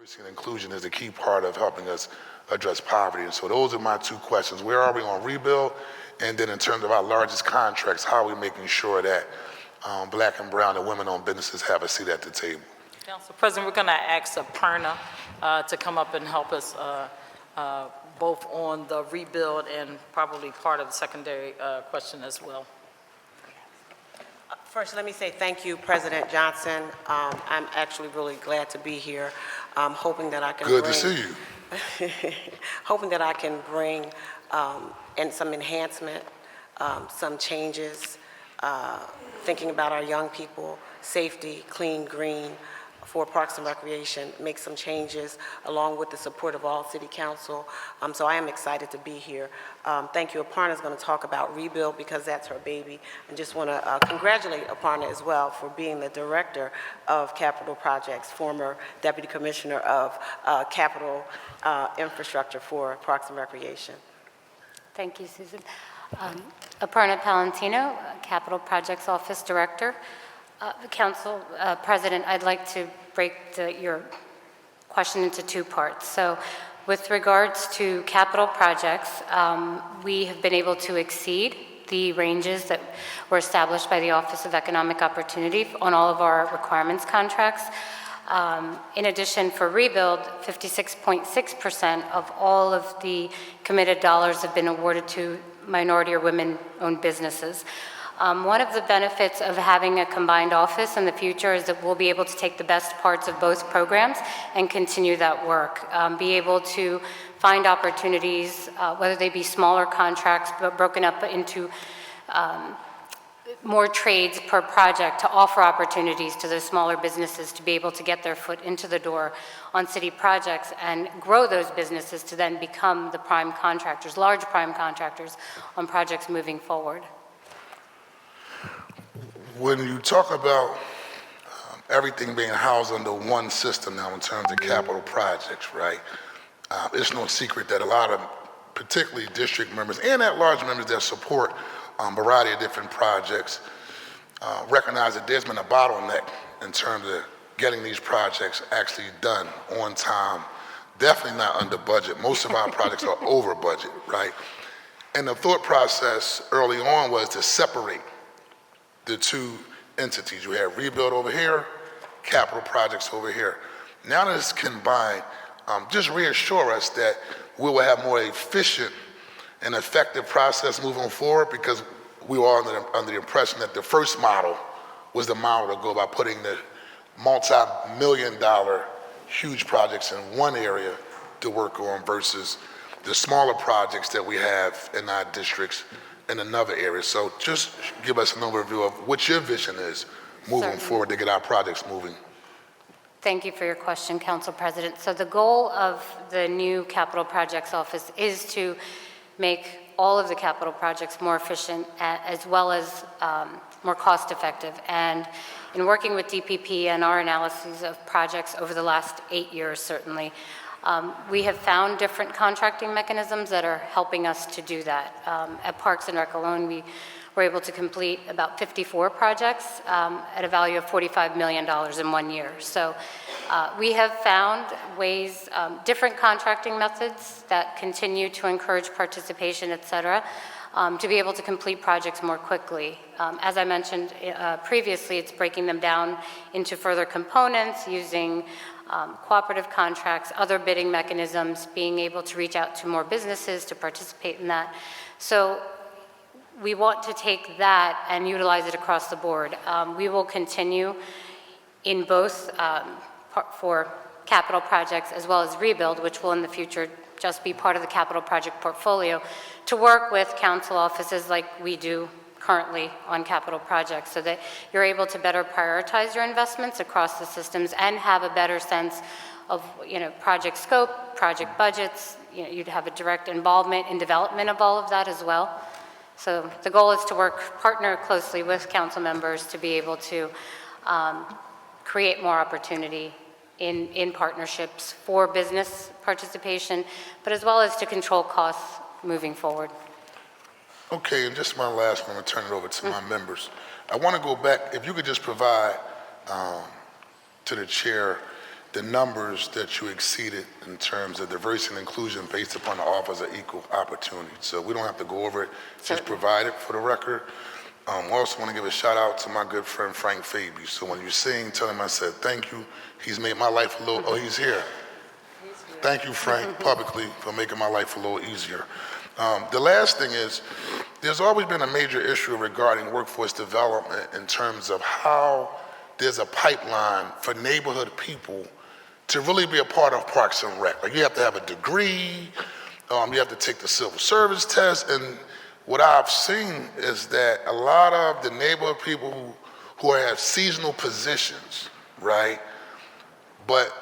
Literacy and inclusion is a key part of helping us address poverty. And so those are my two questions. Where are we on rebuild? And then in terms of our largest contracts, how are we making sure that Black and brown and women-owned businesses have a seat at the table? Council President, we're going to ask Aparna to come up and help us both on the rebuild and probably part of the secondary question as well. First, let me say thank you, President Johnson. I'm actually really glad to be here. I'm hoping that I can Good to see you. hoping that I can bring in some enhancement, some changes, thinking about our young people, safety, clean, green, for Parks and Recreation, make some changes along with the support of all City Council. So I am excited to be here. Thank you. Aparna is going to talk about rebuild because that's her baby. I just want to congratulate Aparna as well for being the Director of Capital Projects, former Deputy Commissioner of Capital Infrastructure for Parks and Recreation. Thank you, Susan. Aparna Palantino, Capital Projects Office Director. Council President, I'd like to break your question into two parts. So with regards to capital projects, we have been able to exceed the ranges that were established by the Office of Economic Opportunity on all of our requirements contracts. In addition, for rebuild, 56.6% of all of the committed dollars have been awarded to minority or women-owned businesses. One of the benefits of having a combined office in the future is that we'll be able to take the best parts of both programs and continue that work. Be able to find opportunities, whether they be smaller contracts, but broken up into more trades per project to offer opportunities to those smaller businesses to be able to get their foot into the door on city projects and grow those businesses to then become the prime contractors, large prime contractors on projects moving forward. When you talk about everything being housed under one system now in terms of capital projects, right? It's no secret that a lot of, particularly district members and at-large members that support a variety of different projects, recognize that there's been a bottleneck in terms of getting these projects actually done on time, definitely not under budget. Most of our projects are over budget, right? And the thought process early on was to separate the two entities. You have rebuild over here, capital projects over here. Now that it's combined, just reassure us that we will have more efficient and effective process moving forward, because we were under the impression that the first model was the model to go by putting the multi-million-dollar huge projects in one area to work on versus the smaller projects that we have in our districts in another area. So just give us an overview of what your vision is moving forward to get our projects moving. Thank you for your question, Council President. So the goal of the new Capital Projects Office is to make all of the capital projects more efficient as well as more cost effective. And in working with DPP and our analysis of projects over the last 8 years, certainly, we have found different contracting mechanisms that are helping us to do that. At Parks and Rec alone, we were able to complete about 54 projects at a value of $45 million in 1 year. So we have found ways, different contracting methods that continue to encourage participation, et cetera, to be able to complete projects more quickly. As I mentioned previously, it's breaking them down into further components, using cooperative contracts, other bidding mechanisms, being able to reach out to more businesses to participate in that. So we want to take that and utilize it across the board. We will continue in both for capital projects as well as rebuild, which will in the future just be part of the capital project portfolio, to work with council offices like we do currently on capital projects, so that you're able to better prioritize your investments across the systems and have a better sense of, project scope, project budgets. You'd have a direct involvement in development of all of that as well. So the goal is to partner closely with council members to be able to create more opportunity in partnerships for business participation, but as well as to control costs moving forward. Okay, and just my last one, I'll turn it over to my members. I want to go back, if you could just provide to the chair the numbers that you exceeded in terms of diversity and inclusion based upon the Office of Equal Opportunity. So we don't have to go over it, just provide it for the record. I also want to give a shout out to my good friend Frank Faby. So when you sing, tell him I said thank you. He's made my life a little, oh, he's here. Thank you, Frank, publicly for making my life a little easier. The last thing is, there's always been a major issue regarding workforce development in terms of how there's a pipeline for neighborhood people to really be a part of Parks and Rec. Like, you have to have a degree, you have to take the civil service test, and what I've seen is that a lot of the neighborhood people who have seasonal positions, right, but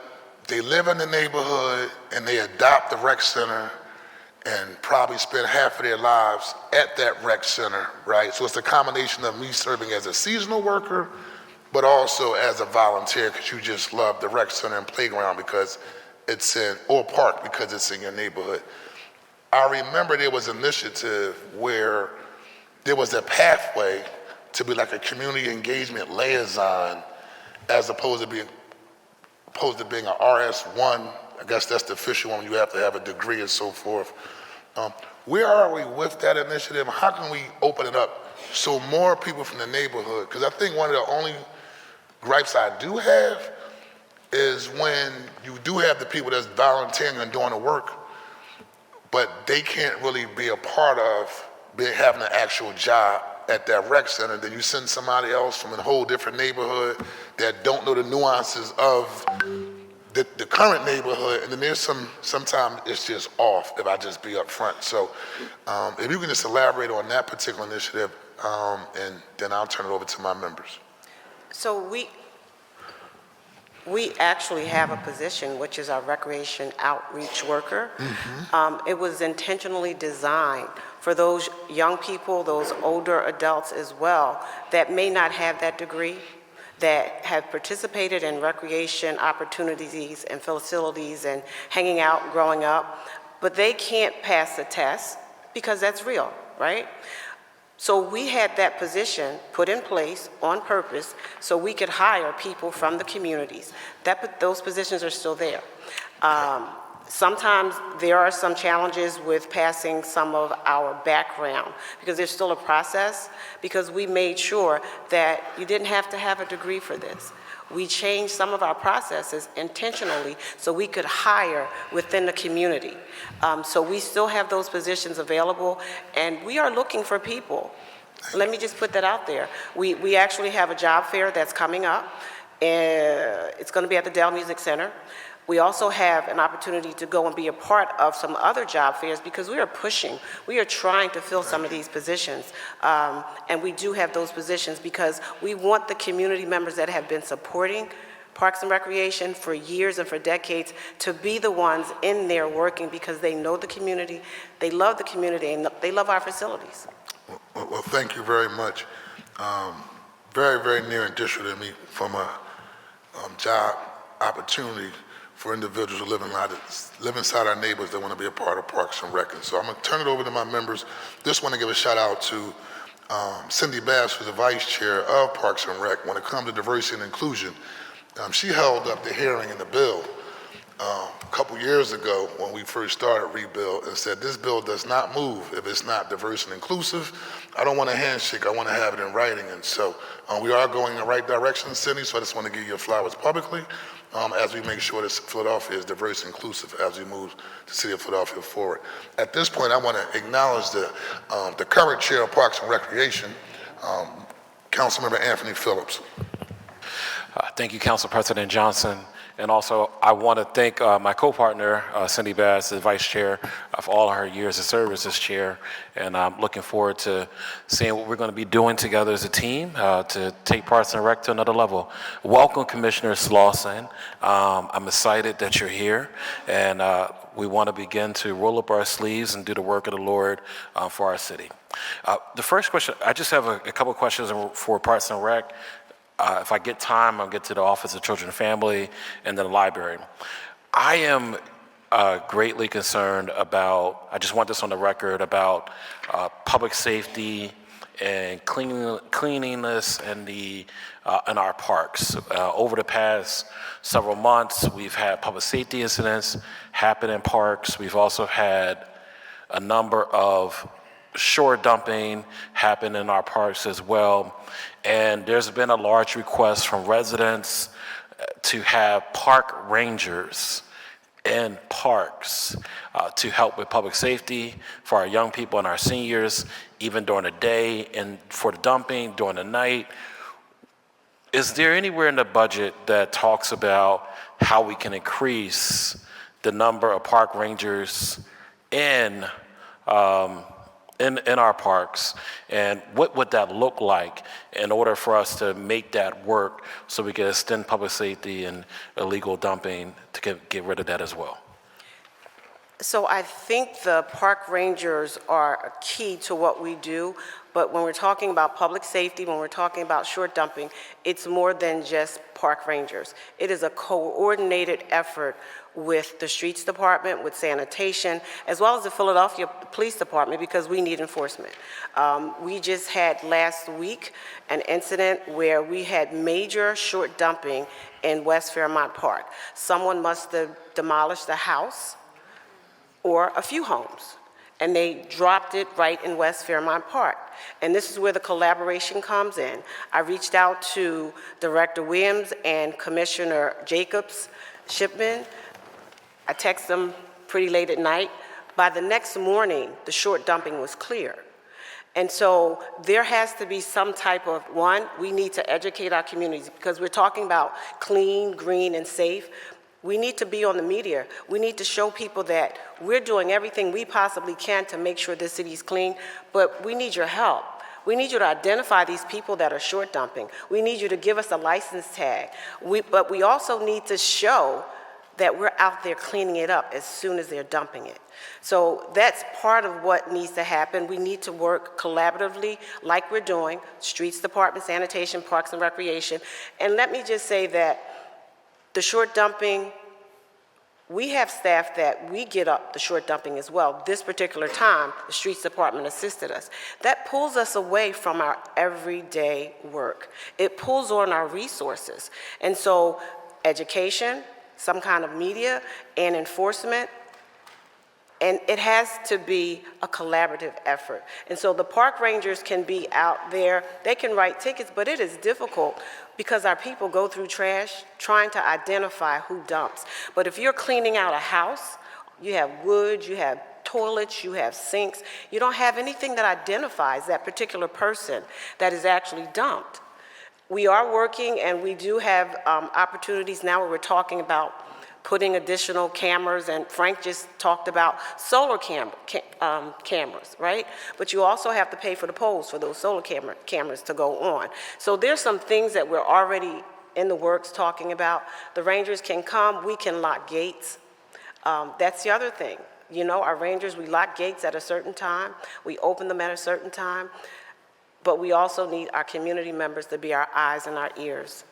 they live in the neighborhood and they adopt the rec center and probably spend half of their lives at that rec center, right? So it's a combination of me serving as a seasonal worker, but also as a volunteer because you just love the rec center and playground because it's in, or park because it's in your neighborhood. I remember there was an initiative where there was a pathway to be like a community engagement liaison as opposed to being an RS1. I guess that's the official one. You have to have a degree and so forth. Where are we with that initiative? How can we open it up so more people from the neighborhood, because I think one of the only gripes I do have is when you do have the people that's volunteering and doing the work, but they can't really be a part of having an actual job at that rec center. Then you send somebody else from a whole different neighborhood that don't know the nuances of the current neighborhood, and then there's sometimes it's just off if I just be up front. So if you can just elaborate on that particular initiative, and then I'll turn it over to my members. So we actually have a position, which is our recreation outreach worker. It was intentionally designed for those young people, those older adults as well, that may not have that degree, that have participated in recreation opportunities and facilities and hanging out growing up, but they can't pass the test because that's real, right? So we had that position put in place on purpose so we could hire people from the communities. Those positions are still there. Sometimes there are some challenges with passing some of our background because there's still a process, because we made sure that you didn't have to have a degree for this. We changed some of our processes intentionally so we could hire within the community. So we still have those positions available, and we are looking for people. Let me just put that out there. We actually have a job fair that's coming up. It's going to be at the Dell Music Center. We also have an opportunity to go and be a part of some other job fairs because we are pushing. We are trying to fill some of these positions. And we do have those positions because we want the community members that have been supporting Parks and Recreation for years and for decades to be the ones in there working because they know the community, they love the community, and they love our facilities. Well, thank you very much. Very, very near and dear to me from a job opportunity for individuals who live inside our neighborhoods that want to be a part of Parks and Rec. And so I'm going to turn it over to my members. Just want to give a shout out to Cindy Bass, who's the vice chair of Parks and Rec. When it comes to diversity and inclusion, she held up the hearing in the bill a couple years ago when we first started Rebuild and said, this bill does not move if it's not diverse and inclusive. I don't want a handshake, I want to have it in writing. And so we are going in the right direction, Cindy, so I just want to give you flowers publicly as we make sure that Philadelphia is diverse and inclusive as we move the city of Philadelphia forward. At this point, I want to acknowledge the current chair of Parks and Recreation, Councilmember Anthony Phillips. Thank you, Council President Johnson. And also, I want to thank my co-partner, Cindy Bass, the vice chair, for all her years of service as chair. And I'm looking forward to seeing what we're going to be doing together as a team to take Parks and Rec to another level. Welcome, Commissioner Slawson. I'm excited that you're here. And we want to begin to roll up our sleeves and do the work of the Lord for our city. The first question, I just have a couple of questions for Parks and Rec. If I get time, I'll get to the Office of Children and Family and then the library. I am greatly concerned about, I just want this on the record, about public safety and cleanliness in our parks. Over the past several months, we've had public safety incidents happen in parks. We've also had a number of shore dumping happen in our parks as well. And there's been a large request from residents to have park rangers in parks to help with public safety for our young people and our seniors, even during the day and for the dumping during the night. Is there anywhere in the budget that talks about how we can increase the number of park rangers in our parks, and what would that look like in order for us to make that work so we can extend public safety and illegal dumping to get rid of that as well? So I think the park rangers are key to what we do, but when we're talking about public safety, when we're talking about short dumping, it's more than just park rangers. It is a coordinated effort with the streets department, with sanitation, as well as the Philadelphia Police Department, because we need enforcement. We just had last week an incident where we had major short dumping in West Fairmont Park. Someone must have demolished a house or a few homes, and they dropped it right in West Fairmont Park. And this is where the collaboration comes in. I reached out to Director Williams and Commissioner Jacobs Shipman. I texted them pretty late at night. By the next morning, the short dumping was clear. And so there has to be some type of, one, we need to educate our communities, because we're talking about clean, green, and safe. We need to be on the media. We need to show people that we're doing everything we possibly can to make sure this city is clean, but we need your help. We need you to identify these people that are short dumping. We need you to give us a license tag. But we also need to show that we're out there cleaning it up as soon as they're dumping it. So that's part of what needs to happen. We need to work collaboratively like we're doing, Streets Department, Sanitation, Parks and Recreation. And let me just say that the short dumping, we have staff that we get up the short dumping as well. This particular time, the Streets Department assisted us. That pulls us away from our everyday work. It pulls on our resources. And so education, some kind of media, and enforcement, and it has to be a collaborative effort. And so the park rangers can be out there, they can write tickets, but it is difficult because our people go through trash trying to identify who dumps. But if you're cleaning out a house, you have wood, you have toilets, you have sinks, you don't have anything that identifies that particular person that is actually dumped. We are working, and we do have opportunities now where we're talking about putting additional cameras, and Frank just talked about solar cameras, right? But you also have to pay for the poles for those solar cameras to go on. So there's some things that we're already in the works talking about. The rangers can come, we can lock gates. That's the other thing. You know, our rangers, we lock gates at a certain time, we open them at a certain time, but we also need our community members to be our eyes and our ears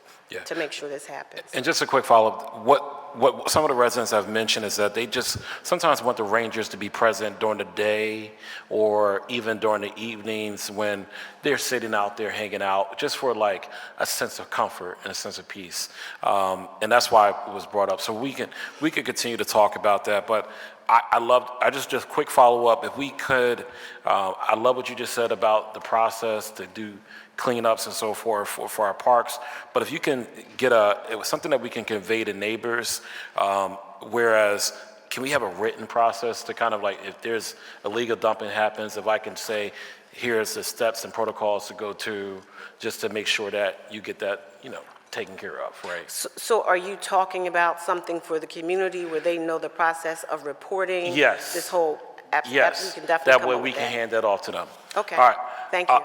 to make sure this happens. And just a quick follow-up, what some of the residents have mentioned is that they just sometimes want the rangers to be present during the day or even during the evenings when they're sitting out there hanging out, just for like a sense of comfort and a sense of peace. And that's why it was brought up. So we could continue to talk about that, but I just quick follow-up, if we could, I love what you just said about the process to do cleanups and so forth for our parks, but if you can get it was something that we can convey to neighbors, whereas can we have a written process to kind of like, if there's illegal dumping happens, if I can say, here's the steps and protocols to go to, just to make sure that you get that, taken care of, right? So are you talking about something for the community where they know the process of reporting? Yes. This whole, Yes, can definitely that come way up we with can that. hand that off to them. Okay, All right. thank you.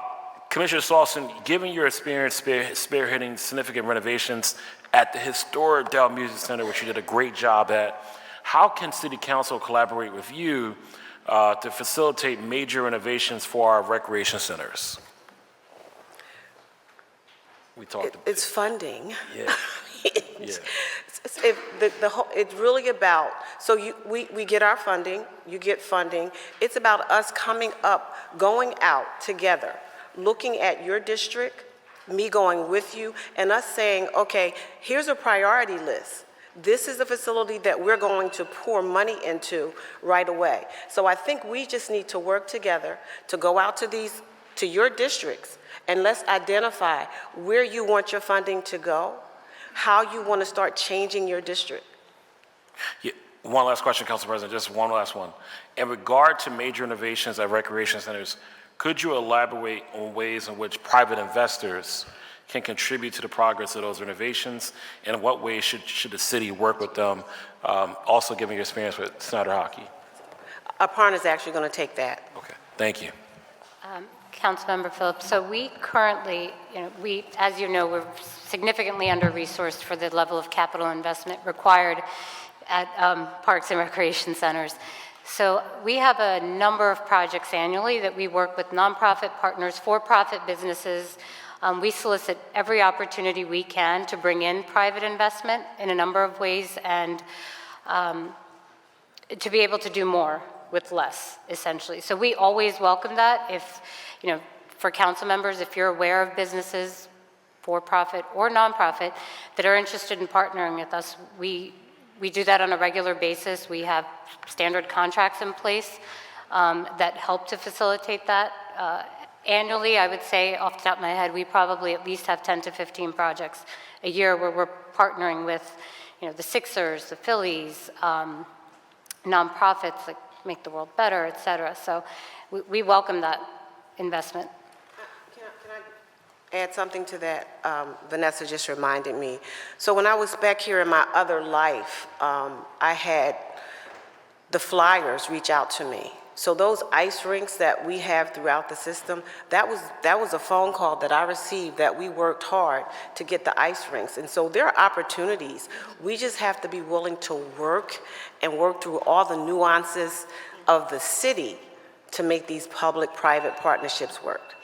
Commissioner Slawson, given your experience spearheading significant renovations at the historic Dow Music Center, which you did a great job at, how can City Council collaborate with you to facilitate major renovations for our recreation centers? We talked about It's funding. Yeah. It's really about, so we get our funding, you get funding. It's about us coming up, going out together, looking at your district, me going with you, and us saying, okay, here's a priority list. This is a facility that we're going to pour money into right away. So I think we just need to work together to go out to your districts, and let's identify where you want your funding to go, how you want to start changing your district. Yeah, one last question, Council President, just one last one. In regard to major innovations at recreation centers, could you elaborate on ways in which private investors can contribute to the progress of those renovations, and in what ways should the city work with them, also given your experience with Snyder Hockey? Aparna's actually going to take that. Okay, thank you. Councilmember Phillips, so we currently, as you know, we're significantly under-resourced for the level of capital investment required at parks and recreation centers. So we have a number of projects annually that we work with nonprofit partners, for-profit businesses. We solicit every opportunity we can to bring in private investment in a number of ways, and to be able to do more with less, essentially. So we always welcome that. If, for council members, if you're aware of businesses, for-profit or nonprofit, that are interested in partnering with us, we do that on a regular basis. We have standard contracts in place that help to facilitate that. Annually, I would say, off the top of my head, we probably at least have 10 to 15 projects a year where we're partnering with, the Sixers, the Phillies, nonprofits like Make the World Better, et cetera. So we welcome that investment. Can I add something to that? Vanessa just reminded me. So when I was back here in my other life, I had the Flyers reach out to me. So those ice rinks that we have throughout the system, that was a phone call that I received, that we worked hard to get the ice rinks. And so there are opportunities. We just have to be willing to work through all the nuances of the city to make these public-private partnerships work.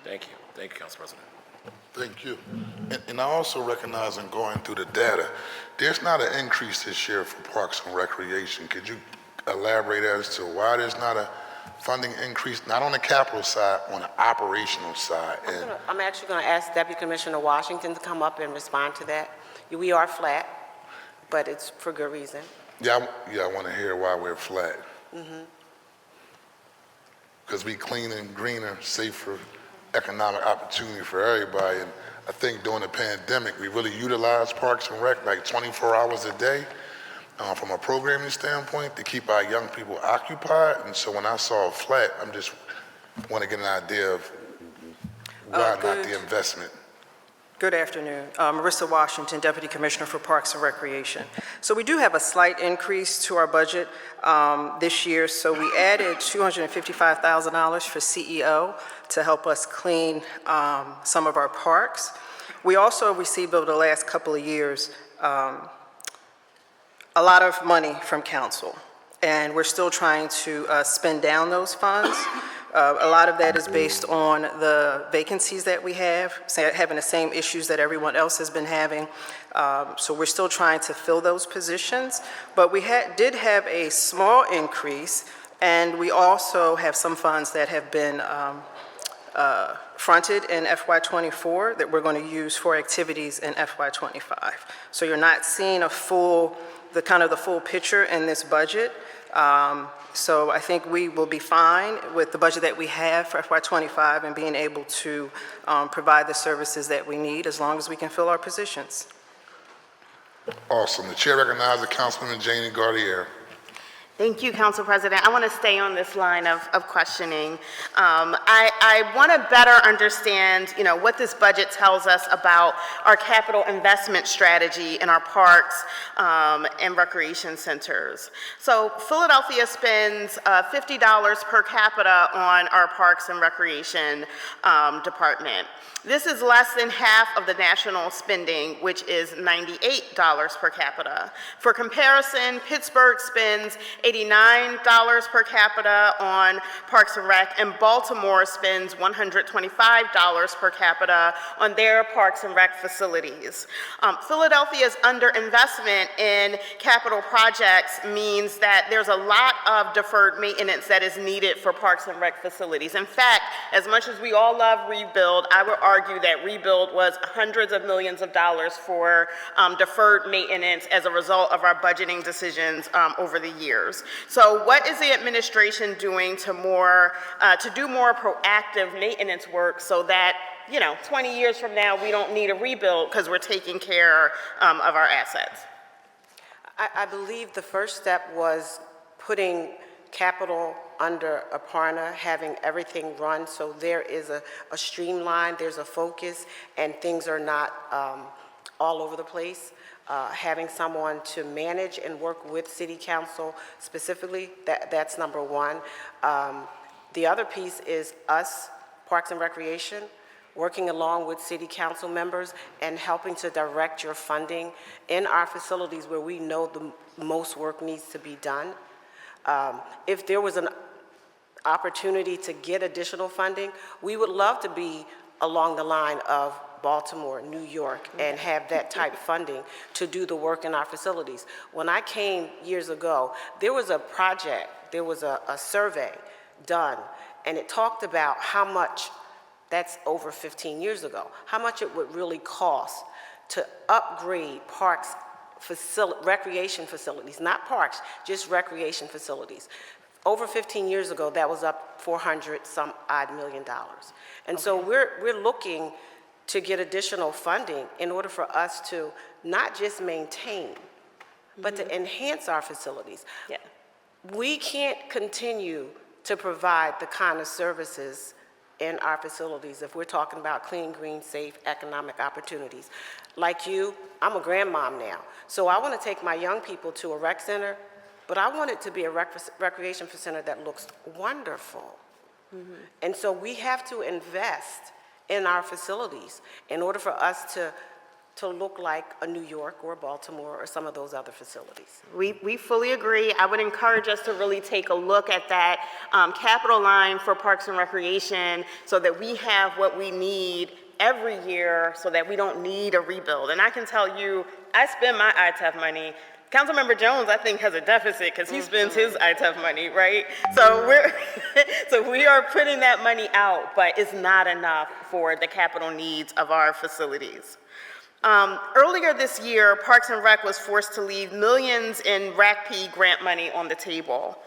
Thank you. Thank you, Council President. Thank you. And I also recognize in going through the data, there's not an increase this year for Parks and Recreation. Could you elaborate as to why there's not a funding increase, not on the capital side, on the operational side? I'm actually going to ask Deputy Commissioner Washington to come up and respond to that. We are flat, but it's for good reason. Yeah, I want to hear why we're flat. Because we cleaner, greener, safer economic opportunity for everybody. And I think during the pandemic, we really utilized Parks and Rec like 24 hours a day. From a programming standpoint, to keep our young people occupied. And so when I saw a flat, I'm just want to get an idea of why not the investment. Good afternoon. Marissa Washington, Deputy Commissioner for Parks and Recreation. So we do have a slight increase to our budget this year. So we added $255,000 for CEO to help us clean some of our parks. We also received over the last couple of years a lot of money from council, and we're still trying to spend down those funds. A lot of that is based on the vacancies that we have, having the same issues that everyone else has been having. So we're still trying to fill those positions, but we did have a small increase, and we also have some funds that have been fronted in FY24 that we're going to use for activities in FY25. So you're not seeing the full picture in this budget. So I think we will be fine with the budget that we have for FY25 and being able to provide the services that we need as long as we can fill our positions. Awesome. The chair recognizes Councilwoman Jamie Gauthier. Thank you, Council President. I want to stay on this line of questioning. I want to better understand, what this budget tells us about our capital investment strategy in our parks and recreation centers. So Philadelphia spends $50 per capita on our parks and recreation department. This is less than half of the national spending, which is $98 per capita. For comparison, Pittsburgh spends $89 per capita on Parks and Rec, and Baltimore spends $125 per capita on their Parks and Rec facilities. Philadelphia's underinvestment in capital projects means that there's a lot of deferred maintenance that is needed for Parks and Rec facilities. In fact, as much as we all love rebuild, I would argue that rebuild was hundreds of millions of dollars for deferred maintenance as a result of our budgeting decisions over the years. So what is the administration doing to do more proactive maintenance work so that 20 years from now, we don't need a rebuild because we're taking care of our assets? I believe the first step was putting capital under Aparna, having everything run so there is a streamline, there's a focus, and things are not all over the place. Having someone to manage and work with City Council specifically, that's number one. The other piece is us, Parks and Recreation, working along with City Council members and helping to direct your funding in our facilities where we know the most work needs to be done. If there was an opportunity to get additional funding, we would love to be along the line of Baltimore, New York, and have that type of funding to do the work in our facilities. When I came years ago, there was a project, there was a survey done, and it talked about how much, that's over 15 years ago, how much it would really cost to upgrade parks, recreation facilities, not parks, just recreation facilities. Over 15 years ago, that was up $400-some-odd million. And so we're looking to get additional funding in order for us to not just maintain, but to enhance our facilities. Yeah. We can't continue to provide the kind of services in our facilities if we're talking about clean, green, safe, economic opportunities. Like you, I'm a grandmom now, so I want to take my young people to a rec center, but I want it to be a recreation center that looks wonderful. And so we have to invest in our facilities in order for us to look like a New York or a Baltimore or some of those other facilities. We fully agree. I would encourage us to really take a look at that capital line for Parks and Recreation so that we have what we need every year so that we don't need a rebuild. And I can tell you, I spend my ITEF money. Councilmember Jones, I think, has a deficit because he spends his ITEF money, right? So we are putting that money out, but it's not enough for the capital needs of our facilities. Earlier this year, Parks and Rec was forced to leave millions in RACP grant money on the table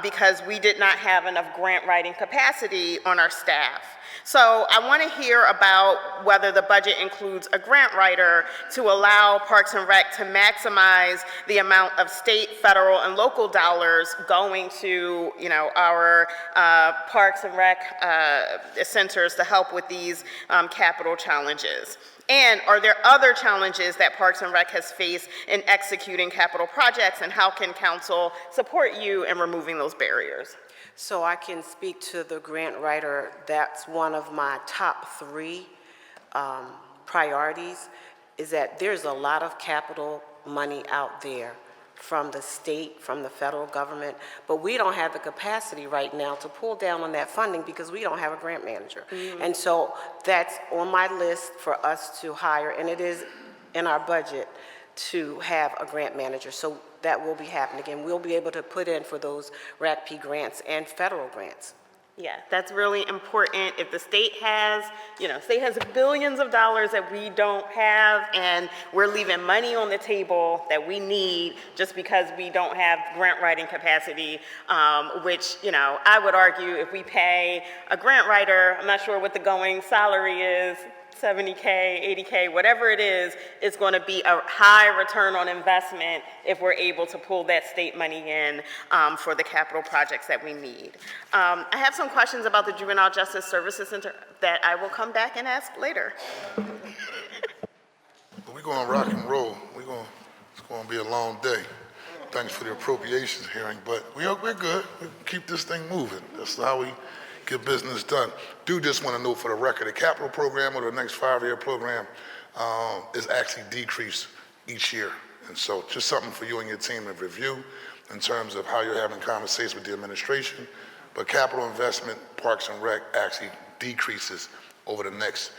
because we did not have enough grant writing capacity on our staff. So I want to hear about whether the budget includes a grant writer to allow Parks and Rec to maximize the amount of state, federal, and local dollars going to, our Parks and Rec centers to help with these capital challenges. And are there other challenges that Parks and Rec has faced in executing capital projects, and how can council support you in removing those barriers? So I can speak to the grant writer. That's one of my top 3 priorities, is that there's a lot of capital money out there from the state, from the federal government, but we don't have the capacity right now to pull down on that funding because we don't have a grant manager. And so that's on my list for us to hire, and it is in our budget to have a grant manager. So that will be happening again. We'll be able to put in for those RACP grants and federal grants. Yeah, that's really important. If the state has, state has billions of dollars that we don't have, and we're leaving money on the table that we need just because we don't have grant writing capacity, which, I would argue if we pay a grant writer, I'm not sure what the going salary is, $70K, $80K, whatever it is, it's going to be a high return on investment if we're able to pull that state money in for the capital projects that we need. I have some questions about the Juvenile Justice Services Center that I will come back and ask later. We're going to rock and roll. It's going to be a long day. Thanks for the appropriations hearing, but we're good. We can keep this thing moving. That's how we get business done. Do just want to note for the record, the capital program or the next 5-year program is actually decreased each year. And so just something for you and your team to review in terms of how you're having conversations with the administration. But capital investment, Parks and Rec actually decreases over the next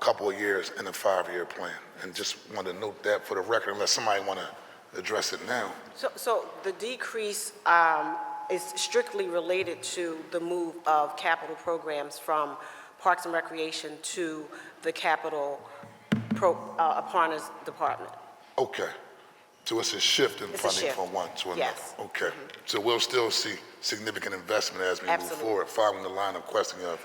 couple of years in the 5-year plan. And just wanted to note that for the record, unless somebody want to address it now. So the decrease is strictly related to the move of capital programs from Parks and Recreation to the capital Aparna's department. Okay. So it's a shift in It's a funding shift. from one to another. Yes. Okay. So we'll still see significant investment as we Absolutely. move forward, following the line of questioning of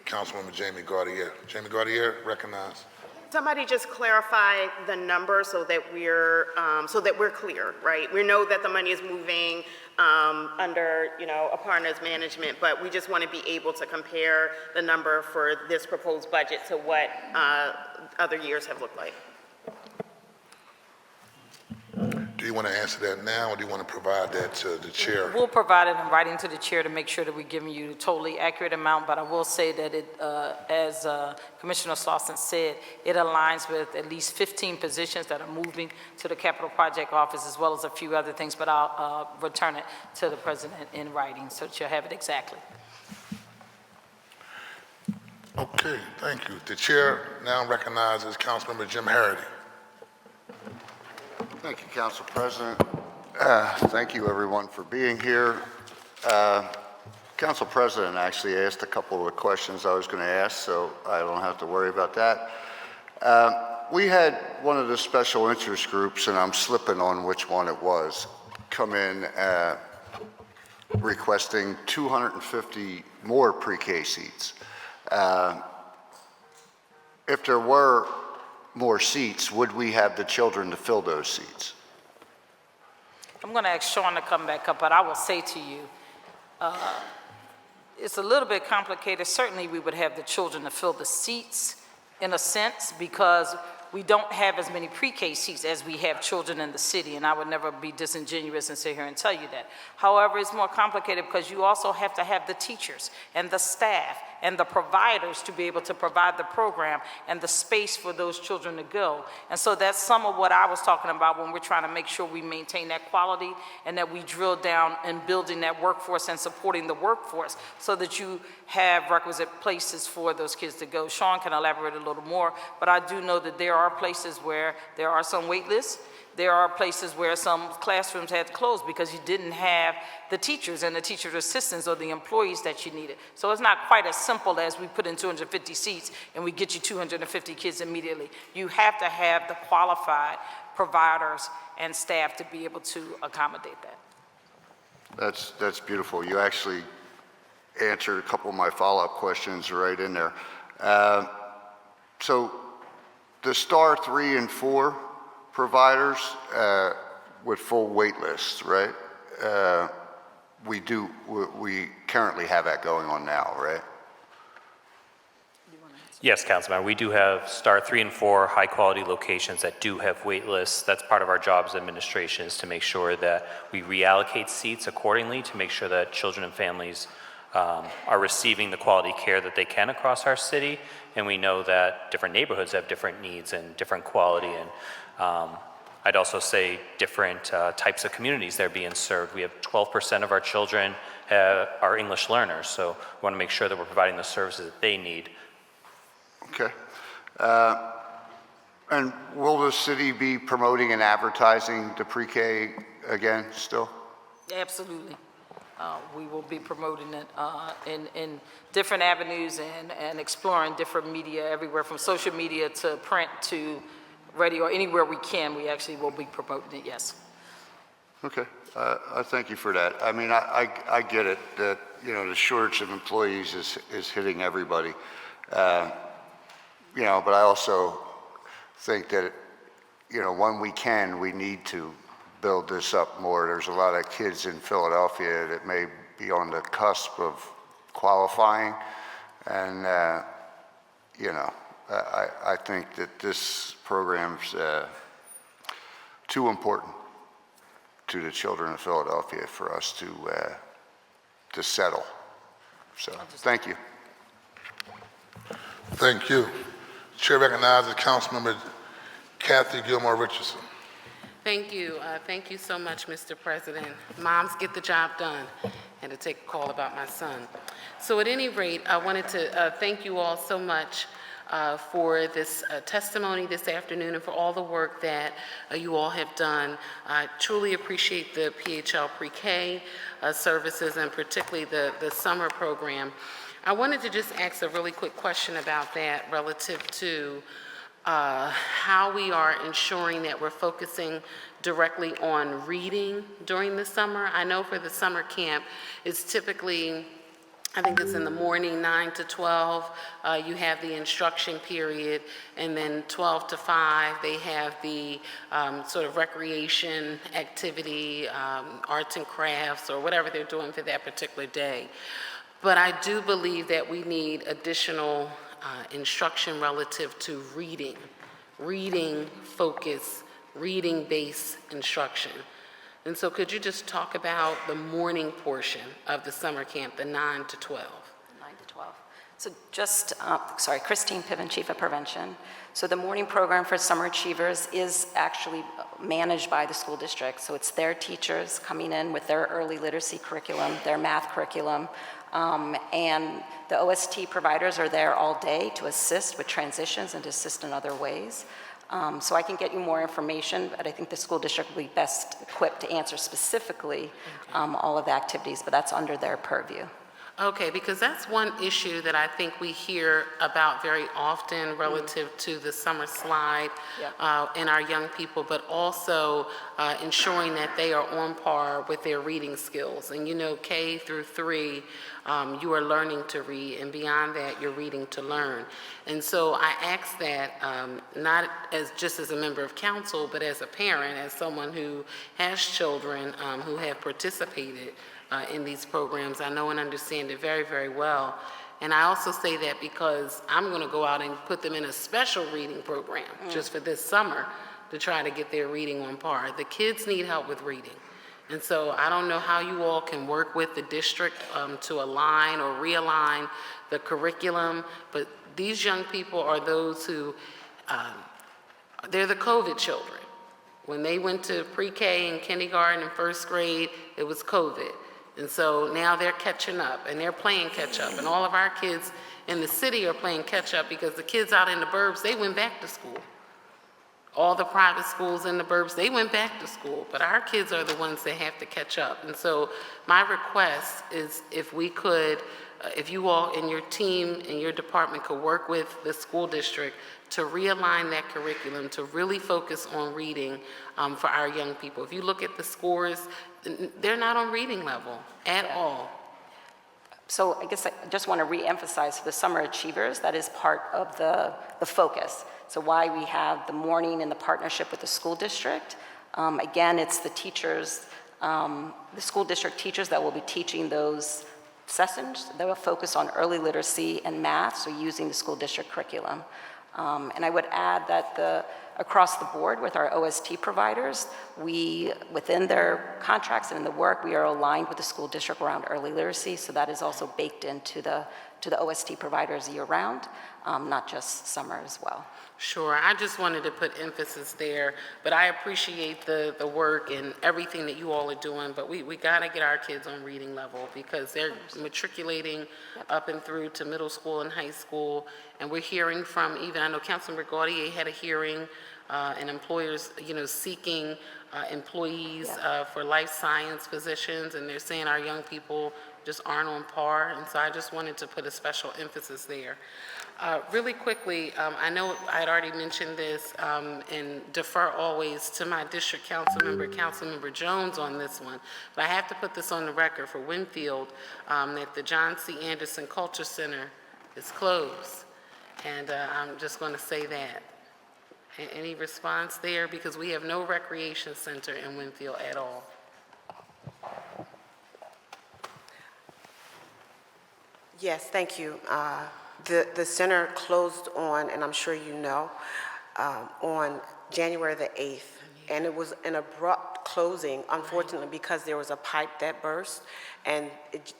Councilmember Jamie Gauthier. Jamie Gauthier, recognized. Somebody just clarify the number so that we're clear, right? We know that the money is moving under, Aparna's management, but we just want to be able to compare the number for this proposed budget to what other years have looked like. Do you want to answer that now, or do you want to provide that to the chair? We'll provide it in writing to the chair to make sure that we're giving you the totally accurate amount, but I will say that it, as Commissioner Slawson said, it aligns with at least 15 positions that are moving to the Capital Project Office, as well as a few other things, but I'll return it to the President in writing, so that you'll have it exactly. Okay, thank you. The chair now recognizes Councilmember Jim Harity. Thank you, Council President. Thank you, everyone, for being here. Council President actually asked a couple of the questions I was going to ask, so I don't have to worry about that. We had one of the special interest groups, and I'm slipping on which one it was, come in requesting 250 more pre-K seats. If there were more seats, would we have the children to fill those seats? I'm going to ask Sean to come back up, but I will say to you, it's a little bit complicated. Certainly, we would have the children to fill the seats in a sense, because we don't have as many pre-K seats as we have children in the city, and I would never be disingenuous and sit here and tell you that. However, it's more complicated because you also have to have the teachers and the staff and the providers to be able to provide the program and the space for those children to go. And so that's some of what I was talking about when we're trying to make sure we maintain that quality and that we drill down in building that workforce and supporting the workforce so that you have requisite places for those kids to go. Sean can elaborate a little more, but I do know that there are places where there are some wait lists. There are places where some classrooms had to close because you didn't have the teachers and the teacher's assistants or the employees that you needed. So it's not quite as simple as we put in 250 seats and we get you 250 kids immediately. You have to have the qualified providers and staff to be able to accommodate that. That's beautiful. You actually answered a couple of my follow-up questions right in there. So the STAR 3 and 4 providers with full wait lists, right? We currently have that going on now, right? Yes, Councilmember, we do have STAR 3 and 4 high-quality locations that do have wait lists. That's part of our job as administration, is to make sure that we reallocate seats accordingly to make sure that children and families are receiving the quality care that they can across our city. And we know that different neighborhoods have different needs and different quality. And I'd also say different types of communities that are being served. We have 12% of our children are English learners, so we want to make sure that we're providing the services that they need. Okay. And will the city be promoting and advertising the pre-K again still? Absolutely. We will be promoting it in different avenues and exploring different media, everywhere from social media to print to radio, anywhere we can. We actually will be promoting it, yes. Okay, I thank you for that. I mean, I get it that, the shortage of employees is hitting everybody. But I also think that, when we can, we need to build this up more. There's a lot of kids in Philadelphia that may be on the cusp of qualifying, and I think that this program's too important to the children of Philadelphia for us to settle. So, thank you. Thank you. Chair recognizes Councilmember Kathy Gilmore Richardson. Thank you. Thank you so much, Mr. President. Moms get the job done. Had to take a call about my son. So at any rate, I wanted to thank you all so much for this testimony this afternoon and for all the work that you all have done. I truly appreciate the PHL pre-K services and particularly the summer program. I wanted to just ask a really quick question about that relative to how we are ensuring that we're focusing directly on reading during the summer. I know for the summer camp, it's typically, I think it's in the morning, 9 to 12, you have the instruction period, and then 12 to 5, they have the sort of recreation activity, arts and crafts, or whatever they're doing for that particular day. But I do believe that we need additional instruction relative to reading focus, reading-based instruction. And so could you just talk about the morning portion of the summer camp, the 9 to 12? 9 to 12. So just, Christine Piven, Chief of Prevention. So the morning program for summer achievers is actually managed by the school district. So it's their teachers coming in with their early literacy curriculum, their math curriculum, and the OST providers are there all day to assist with transitions and to assist in other ways. So I can get you more information, but I think the school district will be best equipped to answer specifically all of the activities, but that's under their purview. Okay, because that's one issue that I think we hear about very often relative to the summer slide and our young people, but also ensuring that they are on par with their reading skills. And you know, K through 3, you are learning to read, and beyond that, you're reading to learn. And so I ask that not as just as a member of council, but as a parent, as someone who has children who have participated in these programs. I know and understand it very, very well. And I also say that because I'm going to go out and put them in a special reading program just for this summer to try to get their reading on par. The kids need help with reading. And so I don't know how you all can work with the district to align or realign the curriculum, but these young people are those who, they're the COVID children. When they went to pre-K and kindergarten and first grade, it was COVID. And so now they're catching up and they're playing catch up. And all of our kids in the city are playing catch up because the kids out in the burbs, they went back to school. All the private schools in the burbs, they went back to school. But our kids are the ones that have to catch up. And so my request is if we could, if you all in your team and your department could work with the school district to realign that curriculum, to really focus on reading for our young people. If you look at the scores, they're not on reading level at all. So I guess I just want to re-emphasize for the summer achievers, that is part of the focus. So why we have the morning in the partnership with the school district. Again, it's the teachers, the school district teachers that will be teaching those sessions. They will focus on early literacy and math, so using the school district curriculum. And I would add that across the board with our OST providers, we, within their contracts and in the work, we are aligned with the school district around early literacy, so that is also baked into the OST providers year-round, not just summer as well. Sure, I just wanted to put emphasis there, but I appreciate the work and everything that you all are doing, but we gotta get our kids on reading level because they're matriculating up and through to middle school and high school, and we're hearing from even, I know Councilmember Gauthier had a hearing, and employers, you know, seeking employees for life science positions, and they're saying our young people just aren't on par, and so I just wanted to put a special emphasis there. Really quickly, I know I had already mentioned this and defer always to my district council member, Councilmember Jones on this one, but I have to put this on the record for Winfield, that the John C. Anderson Culture Center is closed, and I'm just going to say that. Any response there? Because we have no recreation center in Winfield at all. Yes, thank you. The center closed on, and I'm sure you know, on January the 8th, and it was an abrupt closing, unfortunately, because there was a pipe that burst, and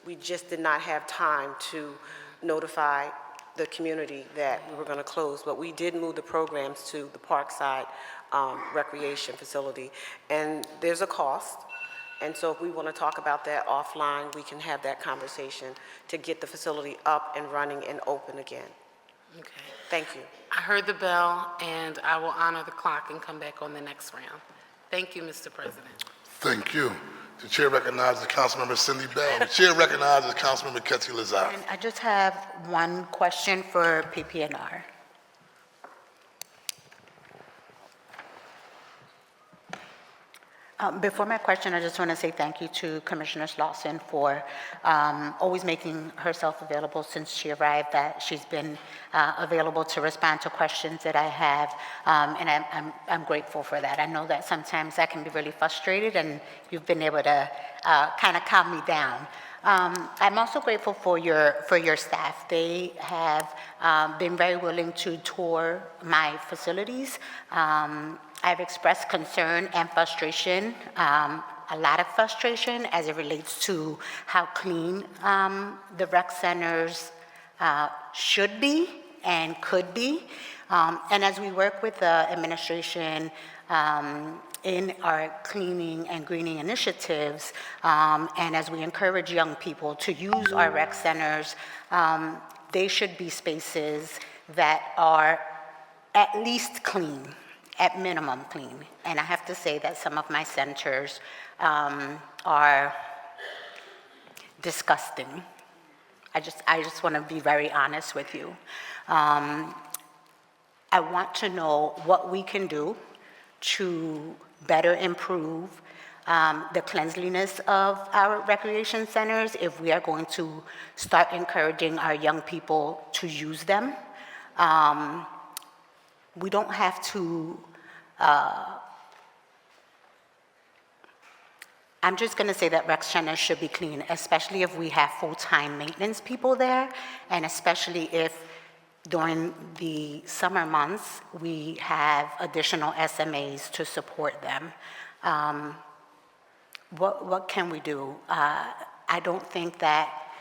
we just did not have time to notify the community that we were going to close, but we did move the programs to the park side recreation facility. And there's a cost. And so if we want to talk about that offline, we can have that conversation to get the facility up and running and open again. Okay. Thank you. I heard the bell, and I will honor the clock and come back on the next round. Thank you, Mr. President. Thank you. The chair recognizes Councilmember Cindy Bell. The chair recognizes Councilmember Quetcy Lozada. And I just have one question for PP&R. Before my question, I just want to say thank you to Commissioner Slawson for always making herself available since she arrived, that she's been available to respond to questions that I have, and I'm grateful for that. I know that sometimes I can be really frustrated, and you've been able to kind of calm me down. I'm also grateful for your staff. They have been very willing to tour my facilities. I've expressed concern and frustration, a lot of frustration as it relates to how clean the rec centers should be and could be. And as we work with the administration in our cleaning and greening initiatives, and as we encourage young people to use our rec centers, they should be spaces that are at least clean, at minimum clean. And I have to say that some of my centers are disgusting. I just want to be very honest with you. I want to know what we can do to better improve the cleanliness of our recreation centers if we are going to start encouraging our young people to use them. We don't have to, I'm just going to say that rec centers should be clean, especially if we have full-time maintenance people there, and especially if during the summer months we have additional SMAs to support them. What can we do? I don't think that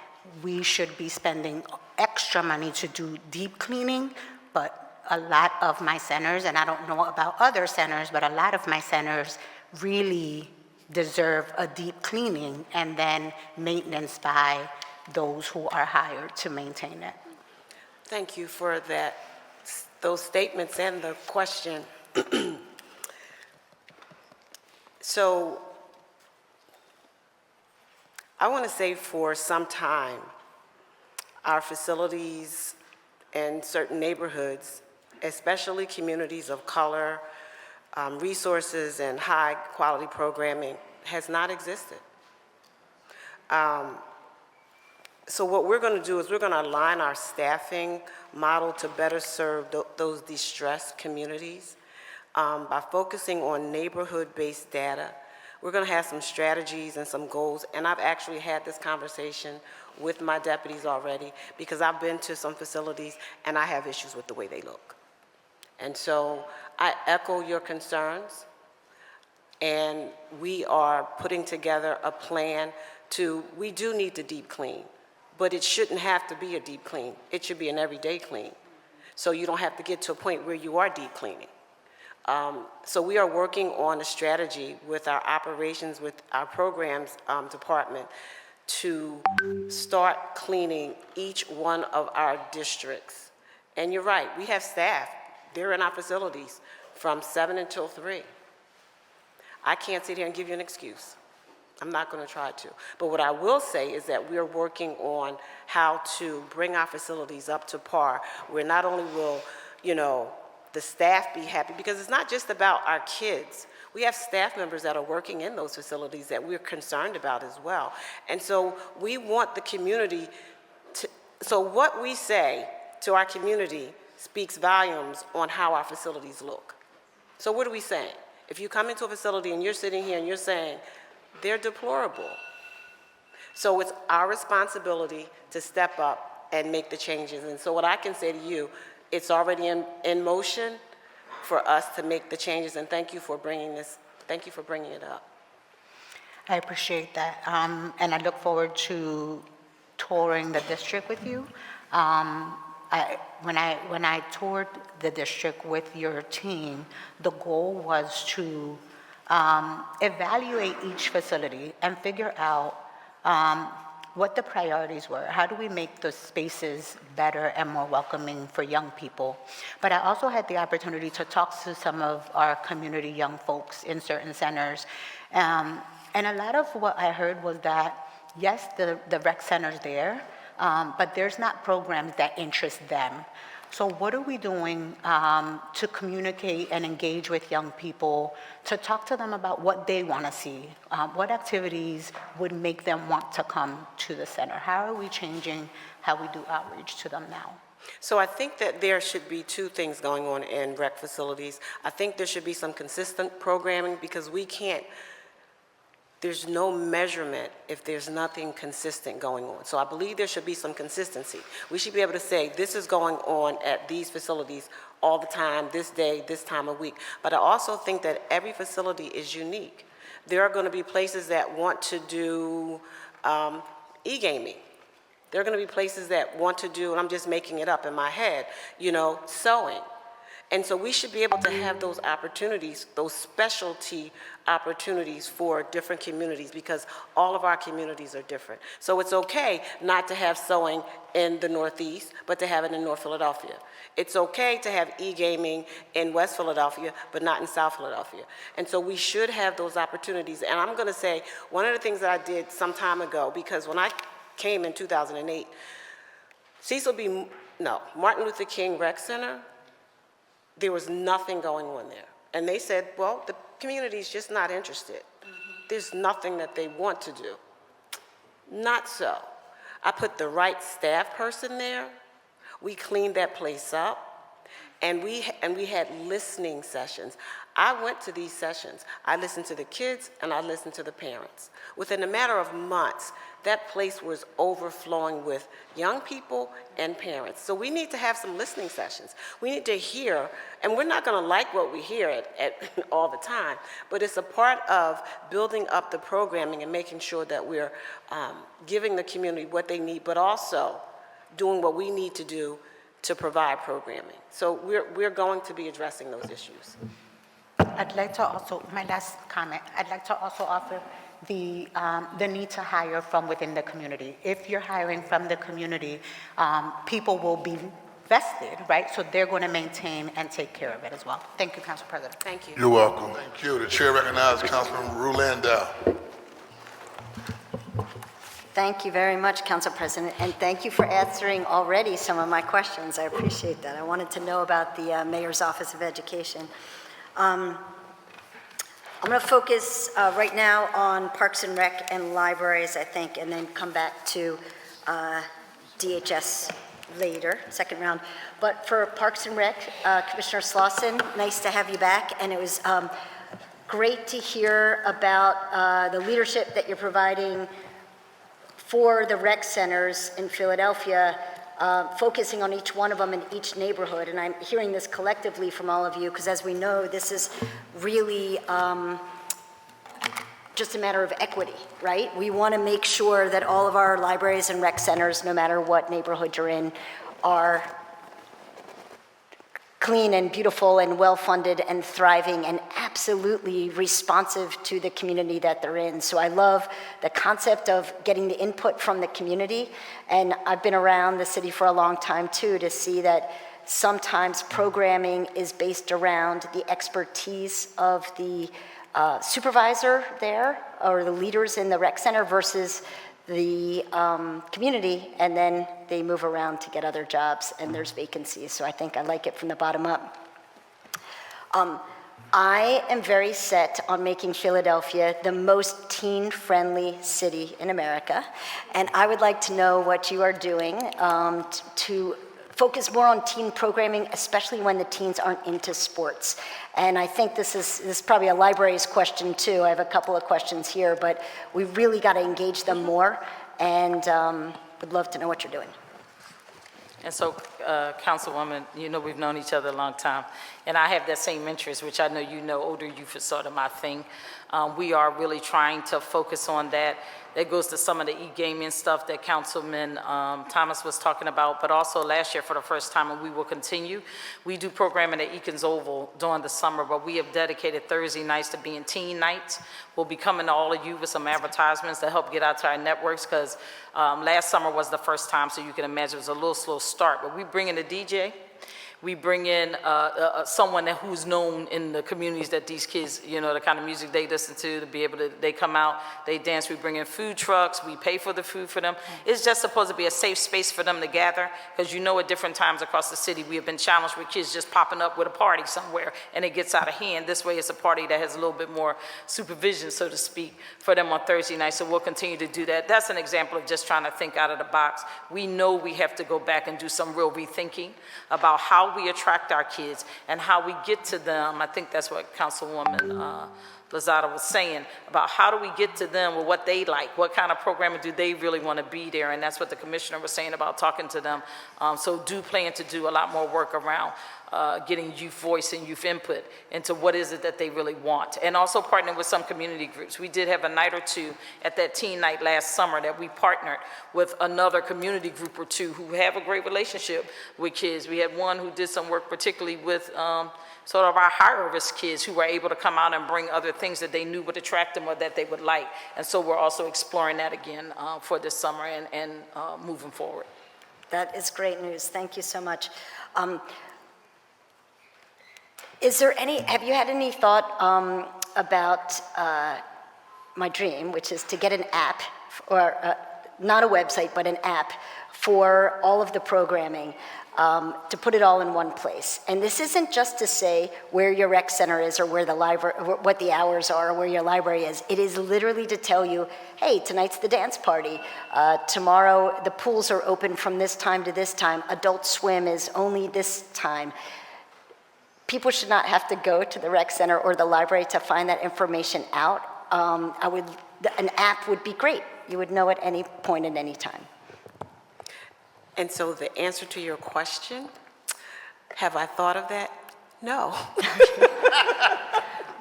we should be spending extra money to do deep cleaning, but a lot of my centers, and I don't know about other centers, but a lot of my centers really deserve a deep cleaning and then maintenance by those who are hired to maintain it. Thank you for that, those statements and the question. So I want to say for some time, our facilities in certain neighborhoods, especially communities of color, resources and high quality programming has not existed. So what we're going to do is we're going to align our staffing model to better serve those distressed communities by focusing on neighborhood-based data. We're going to have some strategies and some goals, and I've actually had this conversation with my deputies already because I've been to some facilities and I have issues with the way they look. And so I echo your concerns, and we are putting together a plan we do need to deep clean, but it shouldn't have to be a deep clean. It should be an everyday clean. So you don't have to get to a point where you are deep cleaning. So we are working on a strategy with our operations, with our programs department to start cleaning each one of our districts. And you're right, we have staff. They're in our facilities from 7 until 3. I can't sit here and give you an excuse. I'm not going to try to. But what I will say is that we're working on how to bring our facilities up to par, where not only will, the staff be happy, because it's not just about our kids. We have staff members that are working in those facilities that we're concerned about as well. And so we want the community so what we say to our community speaks volumes on how our facilities look. So what are we saying? If you come into a facility and you're sitting here and you're saying, they're deplorable. So it's our responsibility to step up and make the changes. And so what I can say to you, it's already in motion for us to make the changes, and thank you for bringing it up. I appreciate that, and I look forward to touring the district with you. when I toured the district with your team, the goal was to evaluate each facility and figure out what the priorities were. How do we make the spaces better and more welcoming for young people? But I also had the opportunity to talk to some of our community young folks in certain centers. And a lot of what I heard was that, yes, the rec center's there, but there's not programs that interest them. So what are we doing to communicate and engage with young people, to talk to them about what they want to see? What activities would make them want to come to the center? How are we changing how we do outreach to them now? So I think that there should be two things going on in rec facilities. I think there should be some consistent programming, because there's no measurement if there's nothing consistent going on. So I believe there should be some consistency. We should be able to say, this is going on at these facilities all the time, this day, this time of week. But I also think that every facility is unique. There are going to be places that want to do e-gaming. There are going to be places that want to do, and I'm just making it up in my head, sewing. And so we should be able to have those opportunities, those specialty opportunities for different communities, because all of our communities are different. So it's okay not to have sewing in the Northeast, but to have it in North Philadelphia. It's okay to have e-gaming in West Philadelphia, but not in South Philadelphia. And so we should have those opportunities. And I'm going to say, one of the things that I did some time ago, because when I came in 2008, Martin Luther King Rec Center, there was nothing going on there. And they said, well, the community's just not interested. There's nothing that they want to do. Not so. I put the right staff person there. We cleaned that place up. And we had listening sessions. I went to these sessions. I listened to the kids and I listened to the parents. Within a matter of months, that place was overflowing with young people and parents. So we need to have some listening sessions. We need to hear, and we're not going to like what we hear at all the time, but it's a part of building up the programming and making sure that we're giving the community what they need, but also doing what we need to do to provide programming. So we're going to be addressing those issues. I'd like to also, my last comment, I'd like to also offer the need to hire from within the community. If you're hiring from the community, people will be vested, right? So they're going to maintain and take care of it as well. Thank you, Council President. Thank you. You're welcome. Thank you. The chair recognizes Councilmember Rue Landau. Thank you very much, Council President, and thank you for answering already some of my questions. I appreciate that. I wanted to know about the Mayor's Office of Education. I'm going to focus right now on Parks and Rec and libraries, I think, and then come back to DHS later, second round. But for Parks and Rec, Commissioner Slawson, nice to have you back, and it was great to hear about the leadership that you're providing for the rec centers in Philadelphia, focusing on each one of them in each neighborhood. And I'm hearing this collectively from all of you, because as we know, this is really just a matter of equity, right? We want to make sure that all of our libraries and rec centers, no matter what neighborhood you're in, are clean and beautiful and well-funded and thriving and absolutely responsive to the community that they're in. So I love the concept of getting the input from the community. And I've been around the city for a long time too, to see that sometimes programming is based around the expertise of the supervisor there or the leaders in the rec center versus the community, and then they move around to get other jobs and there's vacancies. So I think I like it from the bottom up. I am very set on making Philadelphia the most teen-friendly city in America, and I would like to know what you are doing to focus more on teen programming, especially when the teens aren't into sports. And I think this is probably a libraries question too. I have a couple of questions here, but we really got to engage them more, and would love to know what you're doing. And so Councilwoman, you know we've known each other a long time, and I have that same interest, which I know you know, older youth is sort of my thing. We are really trying to focus on that. That goes to some of the e-gaming stuff that Councilman Thomas was talking about, but also last year for the first time, and we will continue. We do programming at Eakins Oval during the summer, but we have dedicated Thursday nights to being teen nights. We'll be coming to all of you with some advertisements to help get out to our networks, because last summer was the first time, so you can imagine it was a little slow start, but we bring in a DJ. We bring in someone who's known in the communities that these kids, you know, the kind of music they listen to be able to, they come out, they dance, we bring in food trucks, we pay for the food for them. It's just supposed to be a safe space for them to gather, because you know at different times across the city, we have been challenged with kids just popping up with a party somewhere and it gets out of hand. This way it's a party that has a little bit more supervision, so to speak, for them on Thursday night, so we'll continue to do that. That's an example of just trying to think out of the box. We know we have to go back and do some real rethinking about how we attract our kids and how we get to them. I think that's what Councilwoman Lozada was saying, about how do we get to them with what they like, what kind of programming do they really want to be there, and that's what the commissioner was saying about talking to them. So do plan to do a lot more work around getting youth voice and youth input into what is it that they really want, and also partnering with some community groups. We did have a night or two at that teen night last summer that we partnered with another community group or two who have a great relationship with kids. We had one who did some work particularly with sort of our higher risk kids who were able to come out and bring other things that they knew would attract them or that they would like. And so we're also exploring that again for this summer and moving forward. That is great news. Thank you so much. Have you had any thought about my dream, which is to get an app, or not a website, but an app for all of the programming, to put it all in one place? And this isn't just to say where your rec center is or where the library, what the hours are, or where your library is. It is literally to tell you, hey, tonight's the dance party. Tomorrow the pools are open from this time to this time. Adult swim is only this time. People should not have to go to the rec center or the library to find that information out. An app would be great. You would know at any point at any time. And so the answer to your question, have I thought of that? No.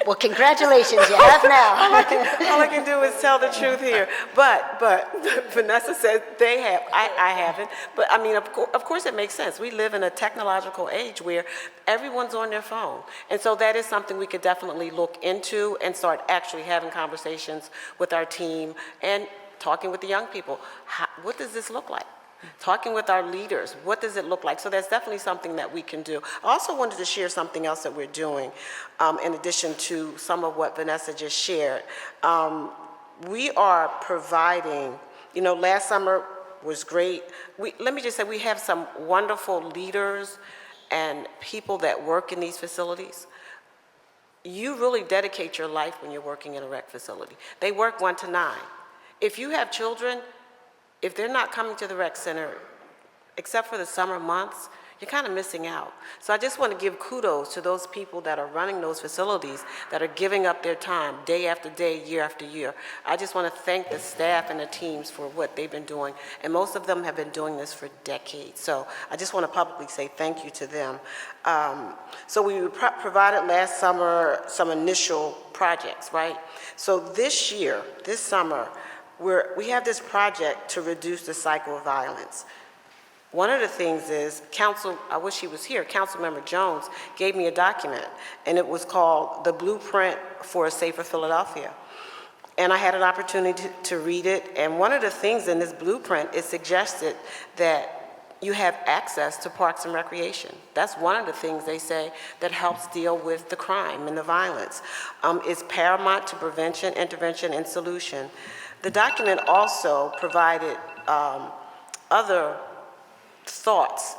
Well, congratulations, you have now. all I can do is tell the truth here. But Vanessa said they have, I haven't. But I mean, of course it makes sense. We live in a technological age where everyone's on their phone. And so that is something we could definitely look into and start actually having conversations with our team and talking with the young people. What does this look like? Talking with our leaders, what does it look like? So that's definitely something that we can do. I also wanted to share something else that we're doing in addition to some of what Vanessa just shared. We are providing, you know, last summer was great. Let me just say we have some wonderful leaders and people that work in these facilities. You really dedicate your life when you're working in a rec facility. They work 1 to 9. If you have children, if they're not coming to the rec center, except for the summer months, you're kind of missing out. So I just want to give kudos to those people that are running those facilities, that are giving up their time day after day, year after year. I just want to thank the staff and the teams for what they've been doing. And most of them have been doing this for decades. So I just want to publicly say thank you to them. So we provided last summer some initial projects, right? So this year, this summer, we have this project to reduce the cycle of violence. One of the things is, I wish he was here, Councilmember Jones gave me a document, and it was called The Blueprint for a Safer Philadelphia. And I had an opportunity to read it, and one of the things in this blueprint, it suggested that you have access to parks and recreation. That's one of the things they say that helps deal with the crime and the violence. It's paramount to prevention, intervention, and solution. The document also provided other thoughts,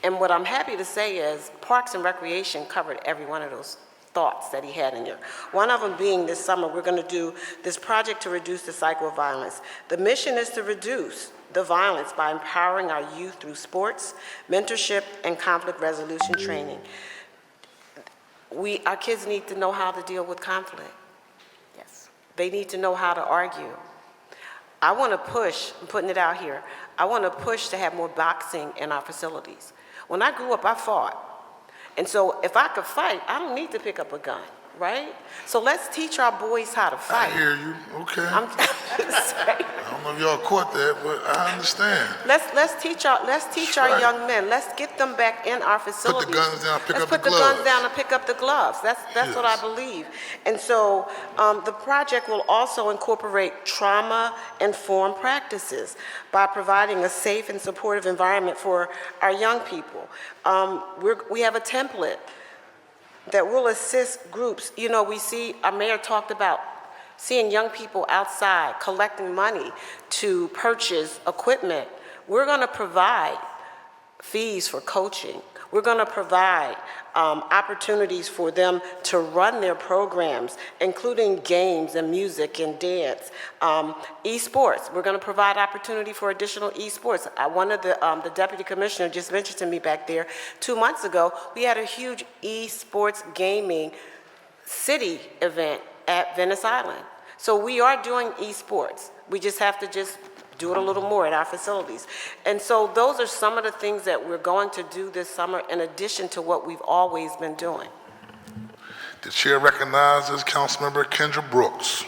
and what I'm happy to say is Parks and Recreation covered every one of those thoughts that he had in there. One of them being this summer, we're going to do this project to reduce the cycle of violence. The mission is to reduce the violence by empowering our youth through sports, mentorship, and conflict resolution training. Our kids need to know how to deal with conflict. Yes. They need to know how to argue. I want to push, I'm putting it out here, I want to push to have more boxing in our facilities. When I grew up, I fought. And so if I could fight, I don't need to pick up a gun, right? So let's teach our boys how to fight. I hear you, okay. I'm just saying. I don't know if y'all caught that, but I understand. Let's teach our young men. Let's get them back in our facilities. Put the guns down, pick Let's up the put the gloves. guns down and pick up the gloves. That's what I believe. And so the project will also incorporate trauma-informed practices by providing a safe and supportive environment for our young people. We have a template that will assist groups. You know, we see, our mayor talked about seeing young people outside collecting money to purchase equipment. We're going to provide fees for coaching. We're going to provide opportunities for them to run their programs, including games and music and dance. Esports, we're going to provide opportunity for additional esports. One of the deputy commissioner just mentioned to me back there 2 months ago, we had a huge esports gaming city event at Venice Island. So we are doing esports. We just have to do it a little more at our facilities. And so those are some of the things that we're going to do this summer in addition to what we've always been doing. The chair recognizes Councilmember Kendra Brooks.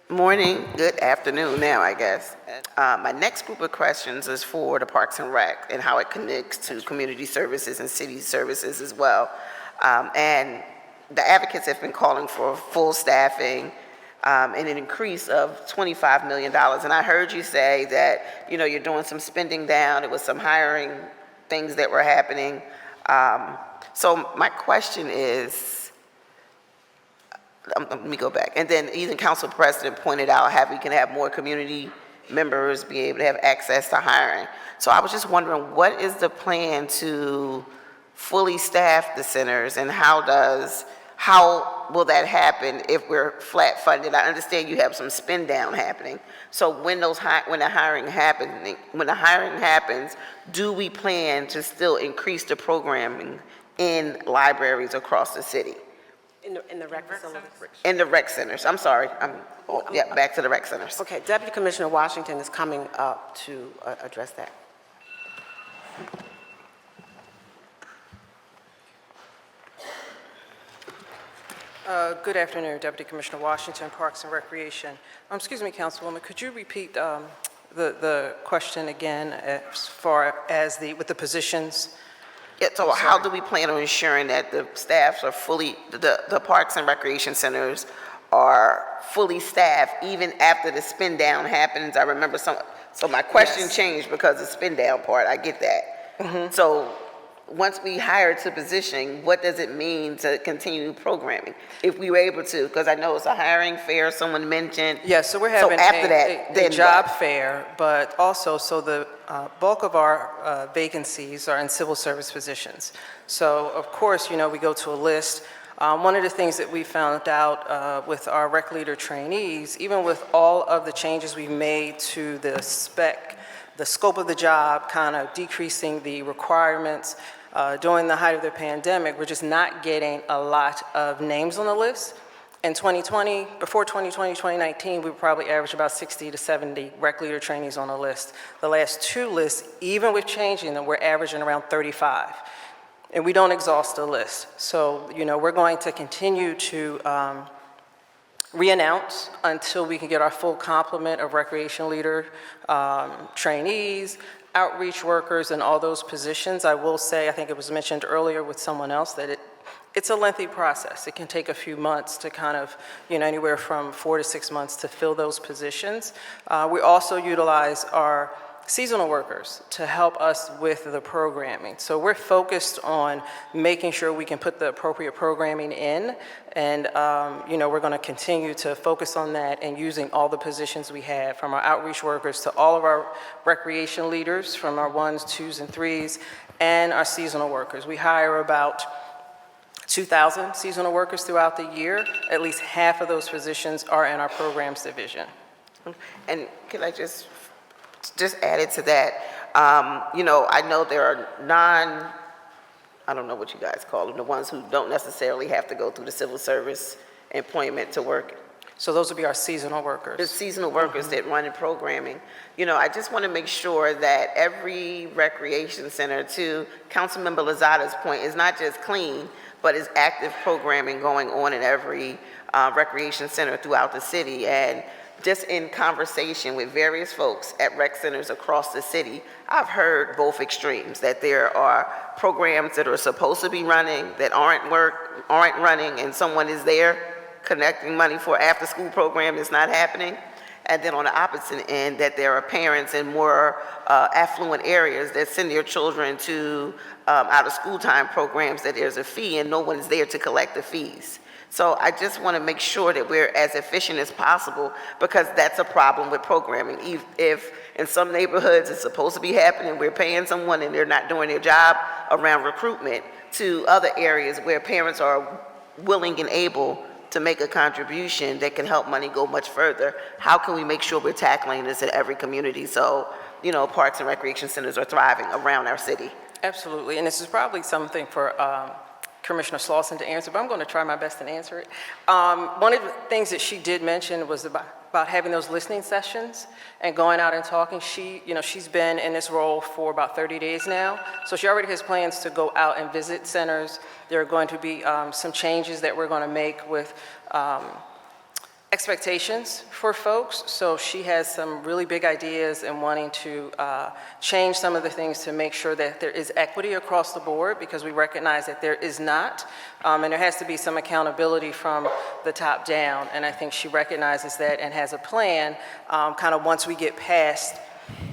Morning, good afternoon now, I guess. My next group of questions is for the Parks and Rec and how it connects to community services and city services as well. And the advocates have been calling for full staffing and an increase of $25 million. And I heard you say that, you know, you're doing some spending down. It was some hiring things that were happening. So my question is, let me go back. And then even Council President pointed out how we can have more community members be able to have access to hiring. So I was just wondering, what is the plan to fully staff the centers, and how will that happen if we're flat funded? I understand you have some spend down happening. So when the hiring happens, do we plan to still increase the programming in libraries across the city? In the rec facilities? In the rec centers, I'm sorry, back to the rec centers. Okay, Deputy Commissioner Washington is coming up to address that. Good afternoon, Deputy Commissioner Washington, Parks and Recreation. Excuse me, Councilwoman, could you repeat the question again as far as with the positions? Yeah, so how do we plan on ensuring that the staffs are fully, the Parks and Recreation Centers are fully staffed even after the spin down happens? I remember so my question changed because of the spin down part, I get that. Mm-hmm. So once we hire to position, what does it mean to continue programming? If we were able to, because I know it's a hiring fair, someone mentioned. Yes, so we're having a job fair, but also, so the bulk of our vacancies are in civil service positions. So of course, you know, we go to a list. One of the things that we found out with our rec leader trainees, even with all of the changes we've made to the scope of the job, kind of decreasing the requirements during the height of the pandemic, we're just not getting a lot of names on the list. In 2020, before 2020, 2019, we probably averaged about 60 to 70 rec leader trainees on the list. The last two lists, even with changing them, we're averaging around 35. And we don't exhaust the list. So, you know, we're going to continue to re-announce until we can get our full complement of recreation leader trainees, outreach workers, and all those positions. I will say, I think it was mentioned earlier with someone else, that it's a lengthy process. It can take a few months to kind of, you know, anywhere from 4 to 6 months to fill those positions. We also utilize our seasonal workers to help us with the programming. So we're focused on making sure we can put the appropriate programming in, and you know, we're going to continue to focus on that and using all the positions we have, from our outreach workers to all of our recreation leaders, from our 1s, 2s, and 3s, and our seasonal workers. We hire about 2,000 seasonal workers throughout the year. At least half of those positions are in our programs division. And can I just added to that, you know, I know there are I don't know what you guys call them, the ones who don't necessarily have to go through the civil service employment to work. So those would be our seasonal The workers. seasonal workers that run in programming. You know, I just want to make sure that every recreation center, to Councilmember Lozada's point, is not just clean, but is active programming going on in every recreation center throughout the city. And just in conversation with various folks at rec centers across the city, I've heard both extremes, that there are programs that are supposed to be running that aren't running, and someone is there connecting money for after-school program is not happening. And then on the opposite end, that there are parents in more affluent areas that send their children to out-of-school time programs that there's a fee and no one's there to collect the fees. So I just want to make sure that we're as efficient as possible, because that's a problem with programming. If in some neighborhoods it's supposed to be happening, we're paying someone and they're not doing their job around recruitment, to other areas where parents are willing and able to make a contribution that can help money go much further. How can we make sure we're tackling this in every community so, you know, parks and recreation centers are thriving around our city? Absolutely, and this is probably something for Commissioner Slawson to answer, but I'm going to try my best to answer it. One of the things that she did mention was about having those listening sessions and going out and talking. She's been in this role for about 30 days now, so she already has plans to go out and visit centers. There are going to be some changes that we're going to make with expectations for folks. So she has some really big ideas and wanting to change some of the things to make sure that there is equity across the board, because we recognize that there is not. And there has to be some accountability from the top down. And I think she recognizes that and has a plan kind of once we get past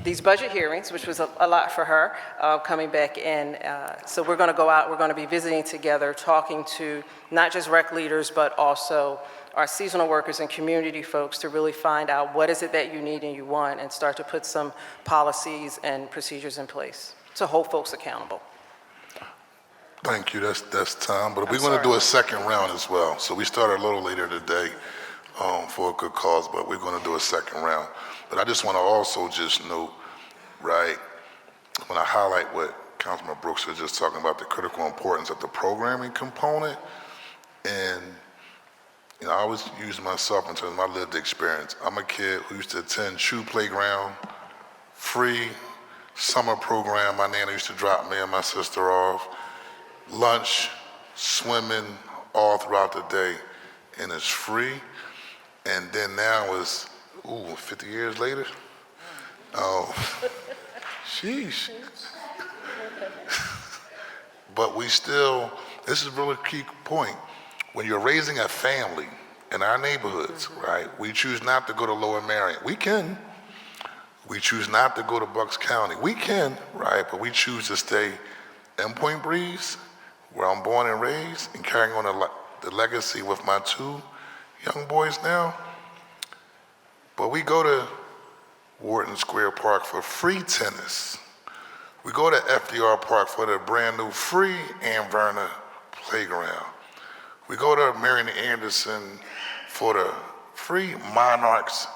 these budget hearings, which was a lot for her, coming back in. So we're going to go out, we're going to be visiting together, talking to not just rec leaders, but also our seasonal workers and community folks to really find out what is it that you need and you want, and start to put some policies and procedures in place to hold folks accountable. Thank you, that's time, but we're going to do a second round as well. So we started a little later today for a good cause, but we're going to do a second round. But I just want to also just note, right, when I highlight what Councilmember Brooks was just talking about, the critical importance of the programming component, and you know, I always use myself in terms of my lived experience. I'm a kid who used to attend Shoe Playground, free summer program. My nana used to drop me and my sister off, lunch, swimming, all throughout the day, and it's free. And then now it's, 50 years later? Oh, sheesh. But we still, this is a really key point. When you're raising a family in our neighborhoods, right, we choose not to go to Lower Marion. We can. We choose not to go to Bucks County. We can, right, but we choose to stay in Point Breeze, where I'm born and raised, and carrying on the legacy with my two young boys now. But we go to Wharton Square Park for free tennis. We go to FDR Park for the brand new free Ann Verna playground. We go to Marion Anderson for the free Monarchs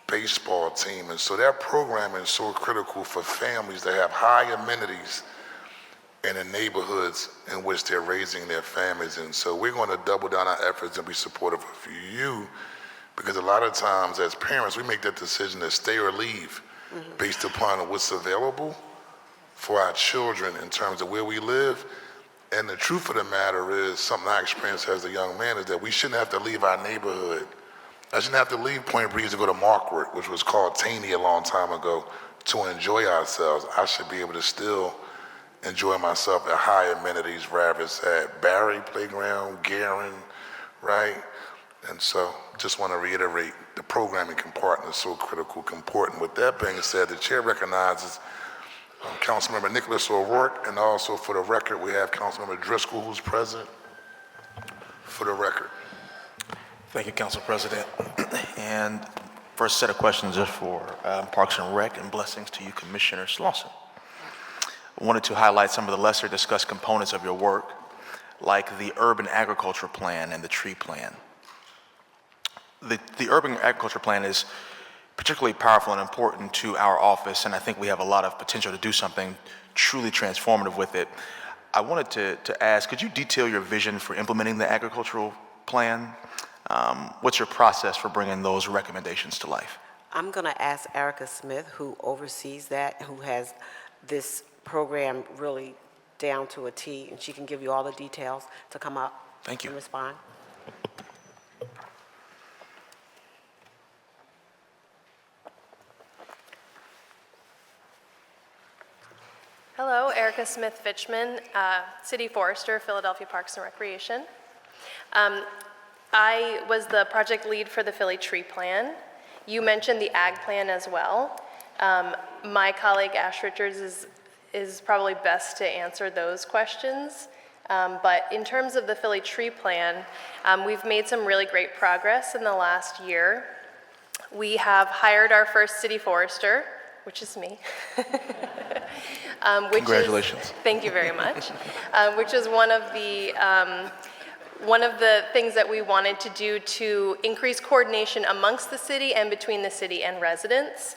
baseball team. And so that programming is so critical for families that have high amenities in the neighborhoods in which they're raising their families. And so we're going to double down our efforts and be supportive of you, because a lot of times as parents, we make that decision to stay or leave based upon what's available for our children in terms of where we live. And the truth of the matter is, something I experienced as a young man, is that we shouldn't have to leave our neighborhood. I shouldn't have to leave Point Breeze to go to Markwood, which was called Taney a long time ago, to enjoy ourselves. I should be able to still enjoy myself at high amenities, wherever it's at Barry Playground, Guerin, right? And so just want to reiterate, the programming component is so critical, important. With that being said, the chair recognizes Councilmember Nicolas O'Rourke, and also for the record, we have Councilmember Driscoll, who's present for the record. Thank you, Council President. And first set of questions is for Parks and Rec, and blessings to you, Commissioner Slawson. I wanted to highlight some of the lesser discussed components of your work, like the urban agriculture plan and the tree plan. The urban agriculture plan is particularly powerful and important to our office, and I think we have a lot of potential to do something truly transformative with it. I wanted to ask, could you detail your vision for implementing the agricultural plan? What's your process for bringing those recommendations to life? I'm going to ask Erica Smith, who oversees that, who has this program really down to a T, and she can give you all the details, to come up. Thank you. And respond. Hello, Erica Smith Fichman, City Forester, Philadelphia Parks and Recreation. I was the project lead for the Philly Tree Plan. You mentioned the Ag Plan as well. My colleague Ash Richards is probably best to answer those questions. But in terms of the Philly Tree Plan, we've made some really great progress in the last year. We have hired our first city forester, which is me. Congratulations. Thank you very much. Which is one of the things that we wanted to do to increase coordination amongst the city and between the city and residents.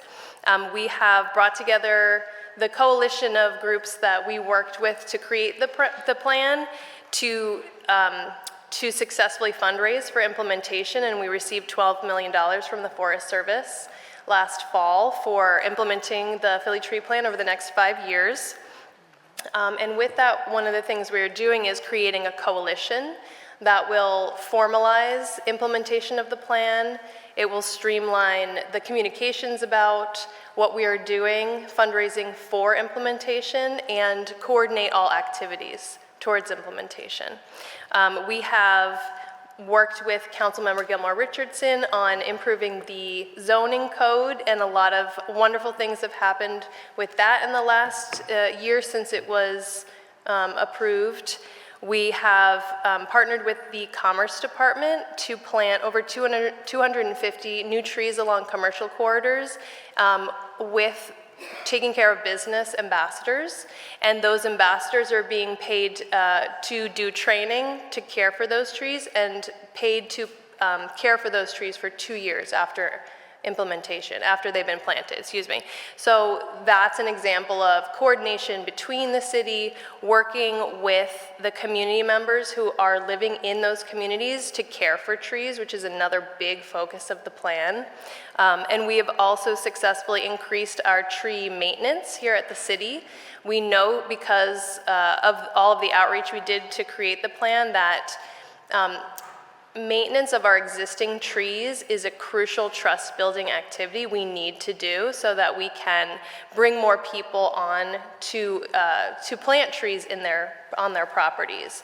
We have brought together the coalition of groups that we worked with to create the plan to successfully fundraise for implementation, and we received $12 million from the Forest Service last fall for implementing the Philly Tree Plan over the next 5 years. And with that, one of the things we're doing is creating a coalition that will formalize implementation of the plan. It will streamline the communications about what we are doing, fundraising for implementation, and coordinate all activities towards implementation. We have worked with Councilmember Gilmore Richardson on improving the zoning code, and a lot of wonderful things have happened with that in the last year since it was approved. We have partnered with the Commerce Department to plant over 250 new trees along commercial corridors with taking care of business ambassadors, and those ambassadors are being paid to do training to care for those trees and paid to care for those trees for 2 years after implementation, after they've been planted, So that's an example of coordination between the city, working with the community members who are living in those communities to care for trees, which is another big focus of the plan. And we have also successfully increased our tree maintenance here at the city. We know because of all of the outreach we did to create the plan that maintenance of our existing trees is a crucial trust-building activity we need to do so that we can bring more people on to plant trees on their properties.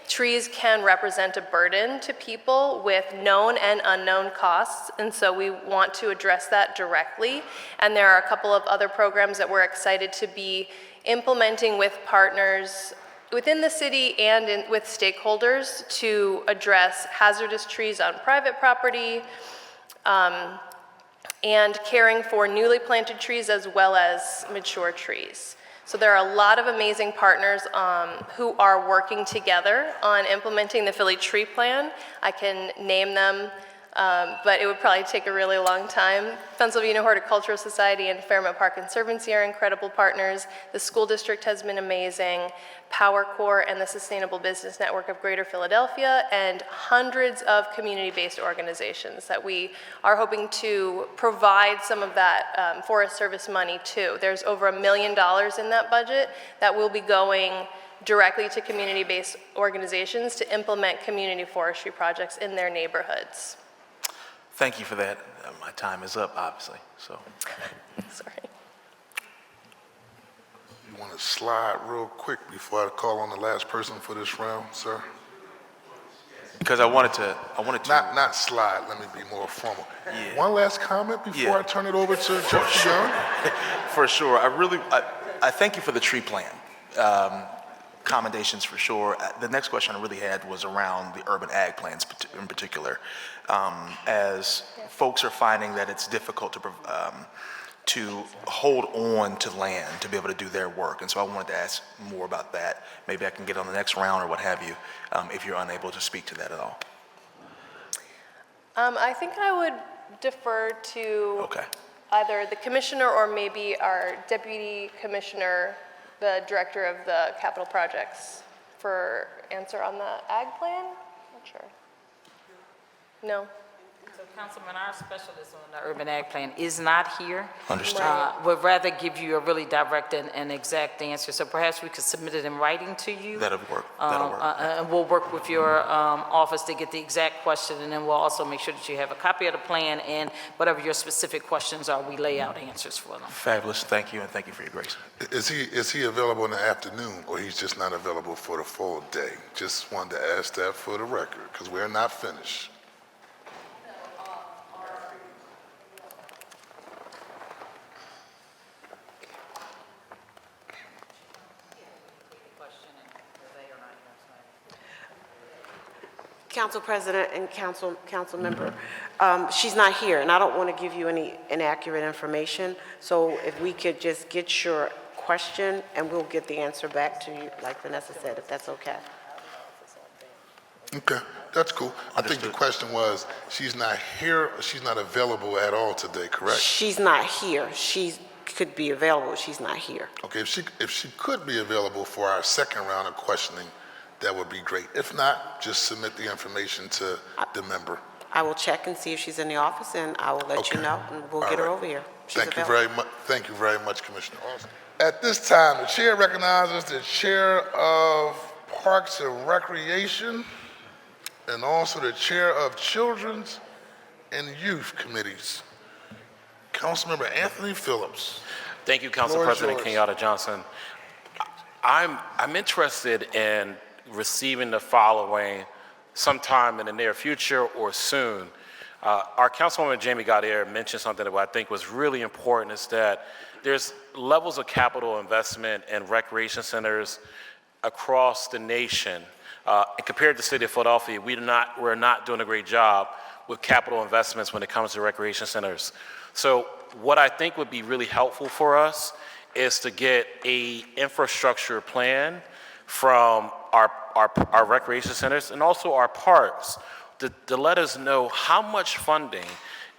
Trees can represent a burden to people with known and unknown costs, and so we want to address that directly. And there are a couple of other programs that we're excited to be implementing with partners within the city and with stakeholders to address hazardous trees on private property and caring for newly planted trees as well as mature trees. So there are a lot of amazing partners who are working together on implementing the Philly Tree Plan. I can name them, but it would probably take a really long time. Pennsylvania Horticultural Society and Fairmount Park Conservancy are incredible partners. The school district has been amazing. PowerCorps and the Sustainable Business Network of Greater Philadelphia, and hundreds of community-based organizations that we are hoping to provide some of that Forest Service money to. There's over $1 million in that budget that will be going directly to community-based organizations to implement community forestry projects in their neighborhoods. Thank you for that. My time is up, obviously, so. Sorry. You want to slide real quick before I call on the last person for this round, sir? Because I wanted to. Not slide, let me be more formal. Yeah. One last comment before I turn it over to Judge Young? For sure. I thank you for the tree plan. Commendations for sure. The next question I really had was around the urban ag plans in particular. As folks are finding that it's difficult to hold on to land to be able to do their work. And so I wanted to ask more about that. Maybe I can get on the next round or what have you, if you're unable to speak to that at all. I think I would defer to either the commissioner or maybe our deputy commissioner, the director of the capital projects, for answer on the ag plan. Not sure. No. So Councilman, our specialist on the urban ag plan is not here. Understood. Would rather give you a really direct and exact answer, so perhaps we could submit it in writing to you. That'll work. That'll work. And we'll work with your office to get the exact question, and then we'll also make sure that you have a copy of the plan, and whatever your specific questions are, we lay out answers for them. Fabulous. Thank you, and thank you for your grace. Is he available in the afternoon, or he's just not available for the full day? Just wanted to ask that for the record, because we're not finished. Council President and council member, she's not here, and I don't want to give you any inaccurate information. So if we could just get your question, and we'll get the answer back to you, like Vanessa said, if that's okay. Okay, that's cool. I think the question was, she's not here, or she's not available at all today, correct? She's not here. She could be available. She's not here. Okay, if she could be available for our second round of questioning, that would be great. If not, just submit the information to the member. I will check and see if she's in the office, and I will let you know, and we'll get her over here. She's Thank you available. very much. Thank you very much, Commissioner Austin. At this time, the chair recognizes the chair of Parks and Recreation, and also the chair of Children's and Youth Committees, Councilmember Anthony Phillips. Thank you, Council Floor is President yours. Kenyatta Johnson. I'm interested in receiving the following sometime in the near future or soon. Our Councilwoman Jamie Gauthier mentioned something that I think was really important, is that there's levels of capital investment in recreation centers across the nation. And compared to the city of Philadelphia, we're not doing a great job with capital investments when it comes to recreation centers. So what I think would be really helpful for us is to get a infrastructure plan from our recreation centers and also our parks to let us know how much funding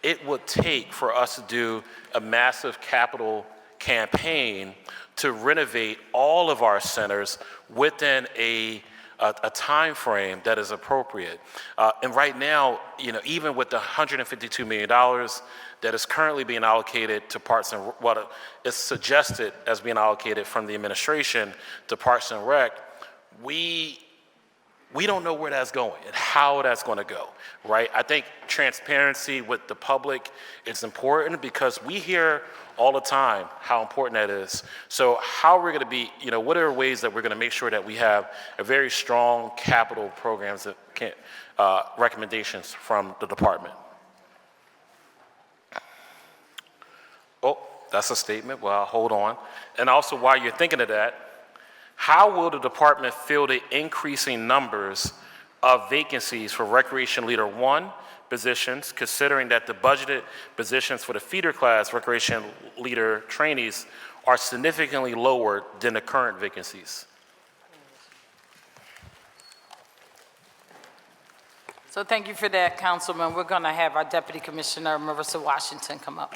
it would take for us to do a massive capital campaign to renovate all of our centers within a time frame that is appropriate. And right now, even with the $152 million that is currently being allocated to Parks and what is suggested as being allocated from the administration to Parks and Rec, we don't know where that's going and how that's going to go, right? I think transparency with the public is important because we hear all the time how important that is. So how we're going to be, what are ways that we're going to make sure that we have a very strong capital programs that can, recommendations from the department? Oh, that's a statement. Well, hold on. And also, while you're thinking of that, how will the department fill the increasing numbers of vacancies for Recreation Leader 1 positions, considering that the budgeted positions for the feeder class Recreation Leader trainees are significantly lower than the current vacancies? So thank you for that, Councilman. We're going to have our Deputy Commissioner, Marissa Washington, come up.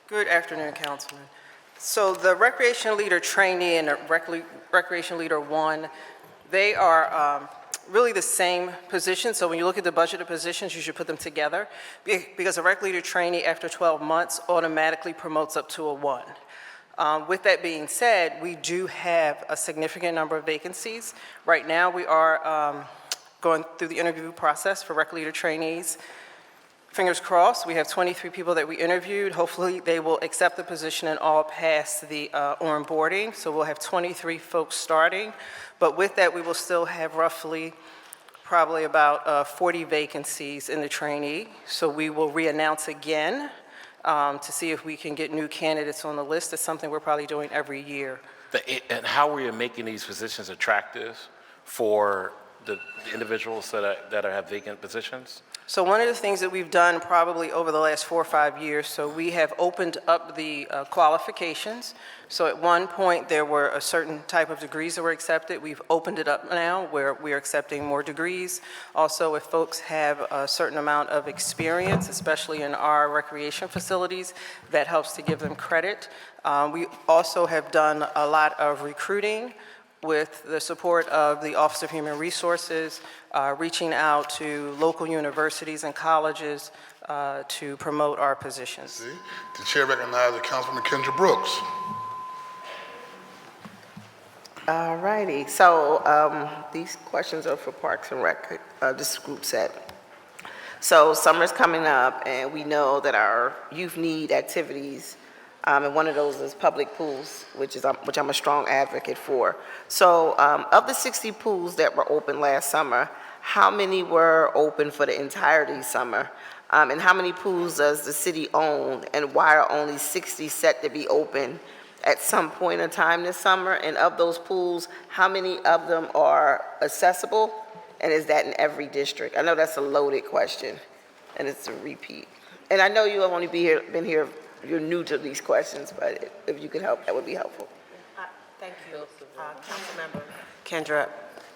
Good afternoon, Councilman. So the Recreation Leader Trainee and the Recreation Leader 1, they are really the same position. So when you look at the budgeted positions, you should put them together because a Rec Leader Trainee after 12 months automatically promotes up to a 1. With that being said, we do have a significant number of vacancies. Right now, we are going through the interview process for Rec Leader Trainees. Fingers crossed, we have 23 people that we interviewed. Hopefully, they will accept the position and all pass the onboarding. So we'll have 23 folks starting. But with that, we will still have roughly probably about 40 vacancies in the trainee. So we will re-announce again to see if we can get new candidates on the list. It's something we're probably doing every year. And how are you making these positions attractive for the individuals that have vacant positions? So one of the things that we've done probably over the last 4 or 5 years, so we have opened up the qualifications. So at one point, there were a certain type of degrees that were accepted. We've opened it up now where we are accepting more degrees. Also, if folks have a certain amount of experience, especially in our recreation facilities, that helps to give them credit. We also have done a lot of recruiting with the support of the Office of Human Resources, reaching out to local universities and colleges to promote our positions. The chair recognizes Councilwoman Kendra Brooks. All righty, so these questions are for Parks and Rec, this group set. So summer's coming up, and we know that our youth need activities, and one of those is public pools, which I'm a strong advocate for. So of the 60 pools that were open last summer, how many were open for the entirety summer? And how many pools does the city own, and why are only 60 set to be open at some point in time this summer? And of those pools, how many of them are accessible? And is that in every district? I know that's a loaded question, and it's a repeat. And I know you have only been here, you're new to these questions, but if you could help, that would be helpful. Thank you, Councilmember Kendra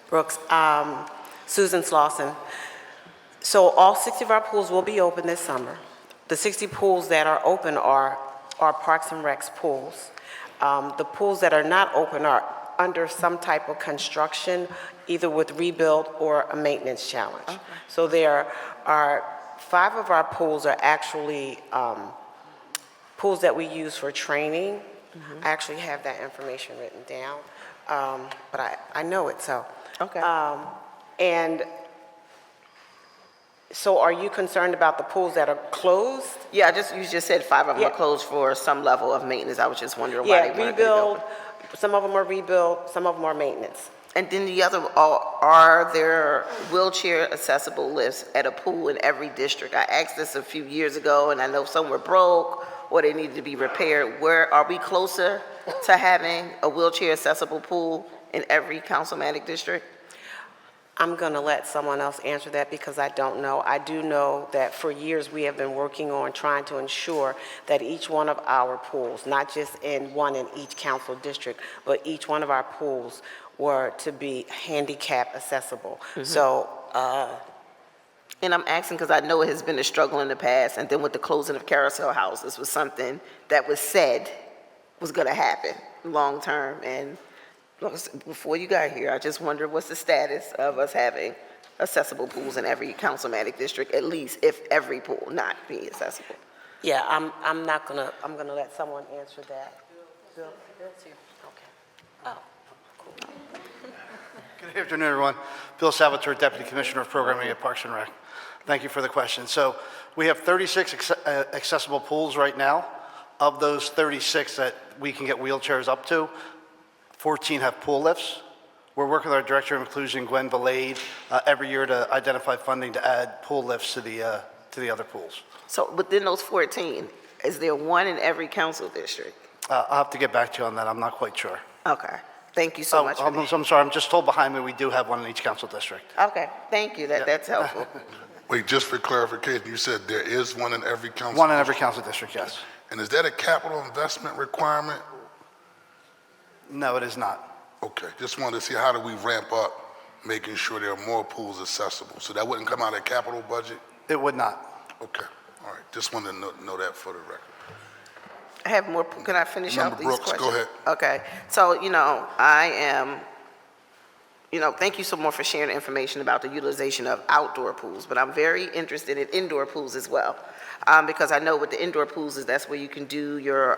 Brooks. Susan Slawson. So all 60 of our pools will be open this summer. The 60 pools that are open are Parks and Rec's pools. The pools that are not open are under some type of construction, either with rebuild or a maintenance challenge. Okay. So there are 5 of our pools are actually pools that we use for training. I actually have that information written down, but I know it, so. Okay. And so are you concerned about the pools that are closed? Yeah, you just said 5 of them are closed for some level of maintenance. I was just wondering why they weren't rebuild. Some of them are rebuild, some of them are maintenance. And then the other, are there wheelchair accessible lifts at a pool in every district? I asked this a few years ago, and I know some were broke or they needed to be repaired. Where are we closer to having a wheelchair accessible pool in every councilmanic district? I'm going to let someone else answer that because I don't know. I do know that for years we have been working on trying to ensure that each one of our pools, not just in each council district, but each one of our pools were to be handicap accessible. So, and I'm asking because I know it has been a struggle in the past, and then with the closing of Carousel House, this was something that was said was going to happen long term. And before you got here, I just wondered what's the status of us having accessible pools in every councilmanic district, at least if every pool not being accessible. Yeah, I'm gonna let someone answer that. Bill? Okay. Oh, cool. Good afternoon, everyone. Bill Salvatore, Deputy Commissioner of Programming at Parks and Rec. Thank you for the question. So we have 36 accessible pools right now. Of those 36 that we can get wheelchairs up to, 14 have pool lifts. We're working with our Director of Inclusion, Gwen Valade, every year to identify funding to add pool lifts to the other pools. So within those 14, is there one in every council district? I'll have to get back to you on that. I'm not quite sure. Okay. Thank you so much. I'm sorry. I'm just told behind me we do have one in each council district. Okay. Thank you. That's helpful. Wait, just for clarification, you said there is one in every council? One in every council district, yes. And is that a capital investment requirement? No, it is not. Okay, just wanted to see how do we ramp up making sure there are more pools accessible? So that wouldn't come out of the capital budget? It would not. Okay, all right, just wanted to know that for the record. I have more. Can I finish out these Brooks, questions? go ahead. Okay. So, thank you so much for sharing the information about the utilization of outdoor pools, but I'm very interested in indoor pools as well. Because I know with the indoor pools that's where you can do your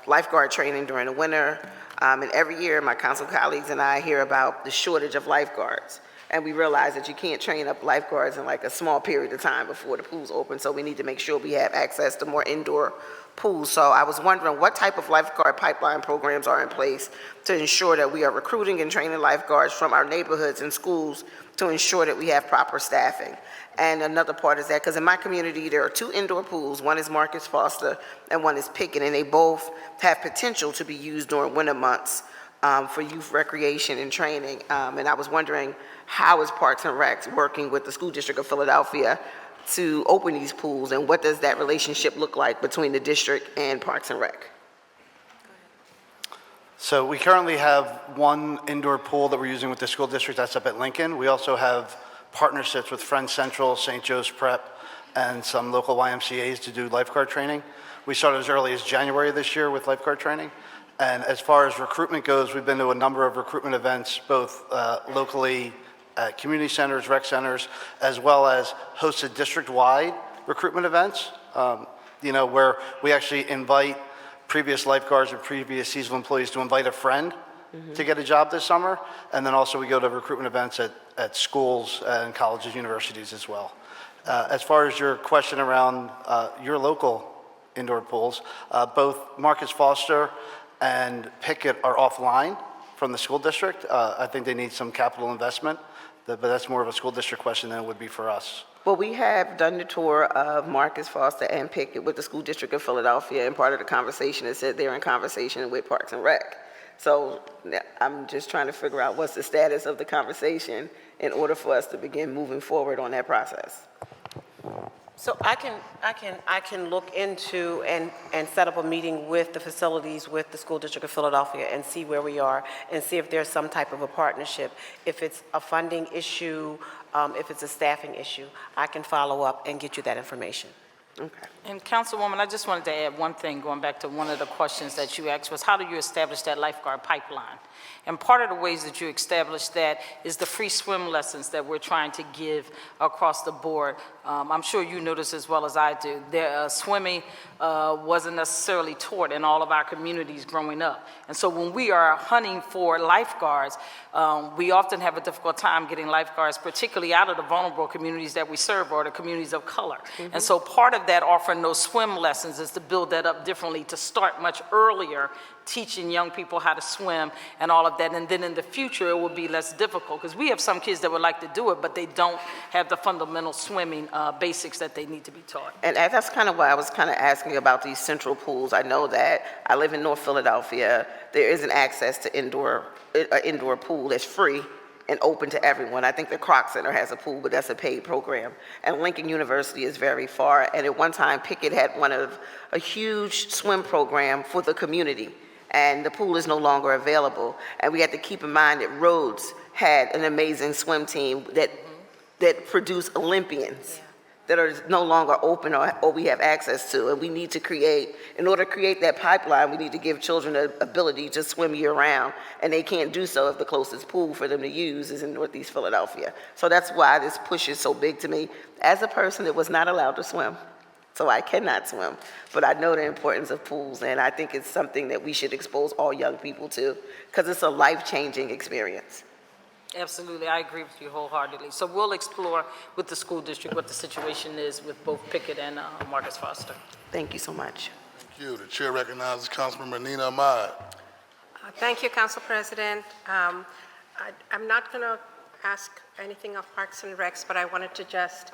lifeguard training during the winter. And every year my council colleagues and I hear about the shortage of lifeguards. And we realize that you can't train up lifeguards in like a small period of time before the pool's open. So we need to make sure we have access to more indoor pools. So I was wondering what type of lifeguard pipeline programs are in place to ensure that we are recruiting and training lifeguards from our neighborhoods and schools to ensure that we have proper staffing. And another part is that, because in my community, there are 2 indoor pools. One is Marcus Foster and one is Pickett, and they both have potential to be used during winter months for youth recreation and training. And I was wondering, how is Parks and Rec working with the School District of Philadelphia to open these pools, and what does that relationship look like between the district and Parks and Rec? So we currently have one indoor pool that we're using with the school district, that's up at Lincoln. We also have partnerships with Friends Central, St. Joe's Prep, and some local YMCAs to do lifeguard training. We started as early as January this year with lifeguard training. And as far as recruitment goes, we've been to a number of recruitment events, both locally at community centers, rec centers, as well as hosted district-wide recruitment events, where we actually invite previous lifeguards or previous seasonal employees to invite a friend to get a job this summer. And then also we go to recruitment events at schools and colleges, universities as well. As far as your question around your local indoor pools, both Marcus Foster and Pickett are offline from the school district. I think they need some capital investment, but that's more of a school district question than it would be for us. Well, we have done the tour of Marcus Foster and Pickett with the School District of Philadelphia, and part of the conversation is that they're in conversation with Parks and Rec. So I'm just trying to figure out what's the status of the conversation in order for us to begin moving forward on that process. So I can look into and set up a meeting with the facilities, with the School District of Philadelphia, and see where we are, and see if there's some type of a partnership. If it's a funding issue, if it's a staffing issue, I can follow up and get you that information. Okay. And Councilwoman, I just wanted to add one thing, going back to one of the questions that you asked was, how do you establish that lifeguard pipeline? And part of the ways that you establish that is the free swim lessons that we're trying to give across the board. I'm sure you notice as well as I do, swimming wasn't necessarily taught in all of our communities growing up. And so when we are hunting for lifeguards, we often have a difficult time getting lifeguards, particularly out of the vulnerable communities that we serve or the communities of color. And so part of that offering those swim lessons is to build that up differently, to start much earlier, teaching young people how to swim and all of that. And then in the future, it will be less difficult, because we have some kids that would like to do it, but they don't have the fundamental swimming basics that they need to be taught. And that's kind of why I was kind of asking about these central pools. I know that I live in North Philadelphia. There isn't access to an indoor pool that's free and open to everyone. I think the Kroc Center has a pool, but that's a paid program. And Lincoln University is very far. And at one time, Pickett had a huge swim program for the community. And the pool is no longer available. And we had to keep in mind that Rhodes had an amazing swim team that produced Olympians that are no longer open or we have access to. And we need to create, in order to create that pipeline, we need to give children the ability to swim year round. And they can't do so if the closest pool for them to use is in Northeast Philadelphia. So that's why this push is so big to me as a person that was not allowed to swim. So I cannot swim, but I know the importance of pools, and I think it's something that we should expose all young people to, because it's a life-changing experience. Absolutely, I agree with you wholeheartedly. So we'll explore with the school district what the situation is with both Pickett and Marcus Foster. Thank you so much. Thank you. The chair recognizes Councilmember Nina Ahmad. Thank you, Council President. I'm not going to ask anything of Parks and Recs, but I wanted to just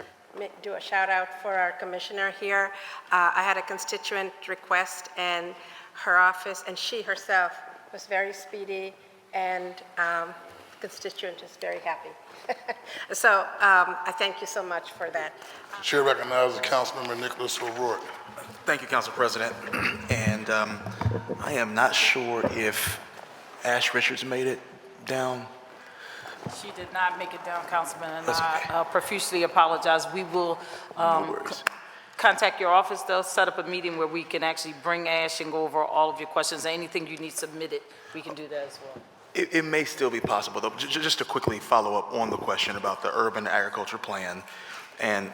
do a shout out for our commissioner here. I had a constituent request, and her office and she herself was very speedy, and the constituent is very happy. So I thank you so much for that. The chair recognizes Councilmember Nicolas O'Rourke. Thank you, Council President. And I am not sure if Ash Richards made it down. She did not make it down, Councilman, and I profusely apologize. We will contact your office. They'll set up a meeting where we can actually bring Ash and go over all of your questions. Anything you need submitted, we can do that as well. It may still be possible, though. Just to quickly follow up on the question about the urban agriculture plan, and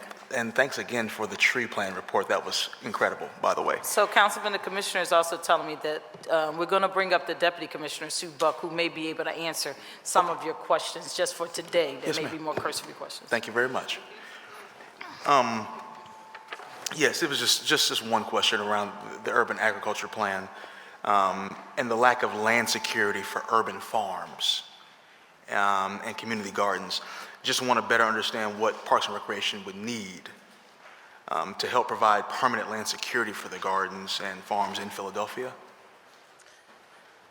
thanks again for the tree plan report. That was incredible, by the way. So, Councilman, the commissioner is also telling me that we're going to bring up the Deputy Commissioner, Sue Buck, who may be able to answer some of your questions just for today. There may be more cursory questions. Thank you very much. Yes, it was just this one question around the urban agriculture plan and the lack of land security for urban farms and community gardens. Just want to better understand what Parks and Recreation would need to help provide permanent land security for the gardens and farms in Philadelphia.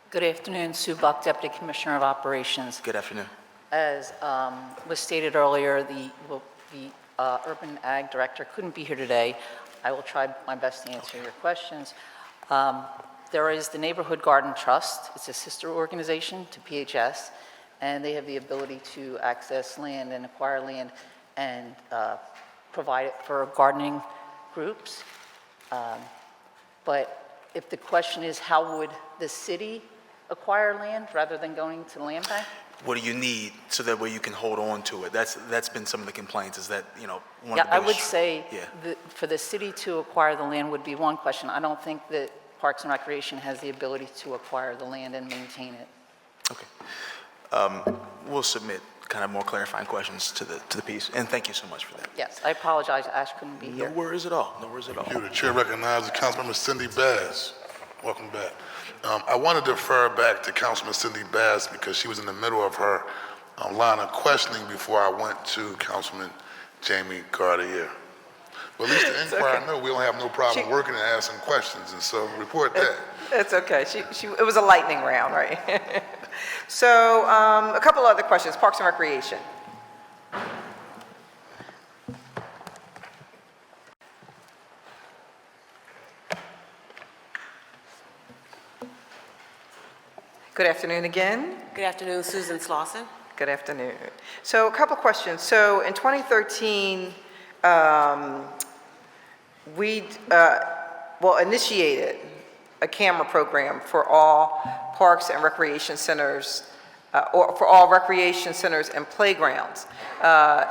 Good afternoon, Sue Buck, Deputy Commissioner of Operations. Good afternoon. As was stated earlier, the Urban Ag Director, couldn't be here today. I will try my best to answer your questions. There is the Neighborhood Garden Trust. It's a sister organization to PHS, and they have the ability to access land and acquire land and provide it for gardening groups. But if the question is how would the city acquire land rather than going to the land bank? What do you need so that way you can hold on to it? That's been some of the complaints, is that, one of the Yeah, I would biggest- say Yeah. that for the city to acquire the land would be one question. I don't think that Parks and Recreation has the ability to acquire the land and maintain it. Okay. We'll submit kind of more clarifying questions to the piece, and thank you so much for that. Yes, I apologize, Ash couldn't be No here. worries at all, no worries at all. Thank you. The chair recognizes Councilmember Cindy Bass. Welcome back. I want to defer back to Councilman Cindy Bass because she was in the middle of her line of questioning before I went to Councilman Jamie Gauthier. But at least the inquiry, I know we don't have no problem working and asking questions, and so report that. It's okay. It was a lightning round, right? So a couple other questions. Parks and Recreation. Good afternoon again. Good afternoon, Susan Slawson. Good afternoon. So a couple questions. So in 2013, we initiated a camera program for all parks and recreation centers, or for all recreation centers and playgrounds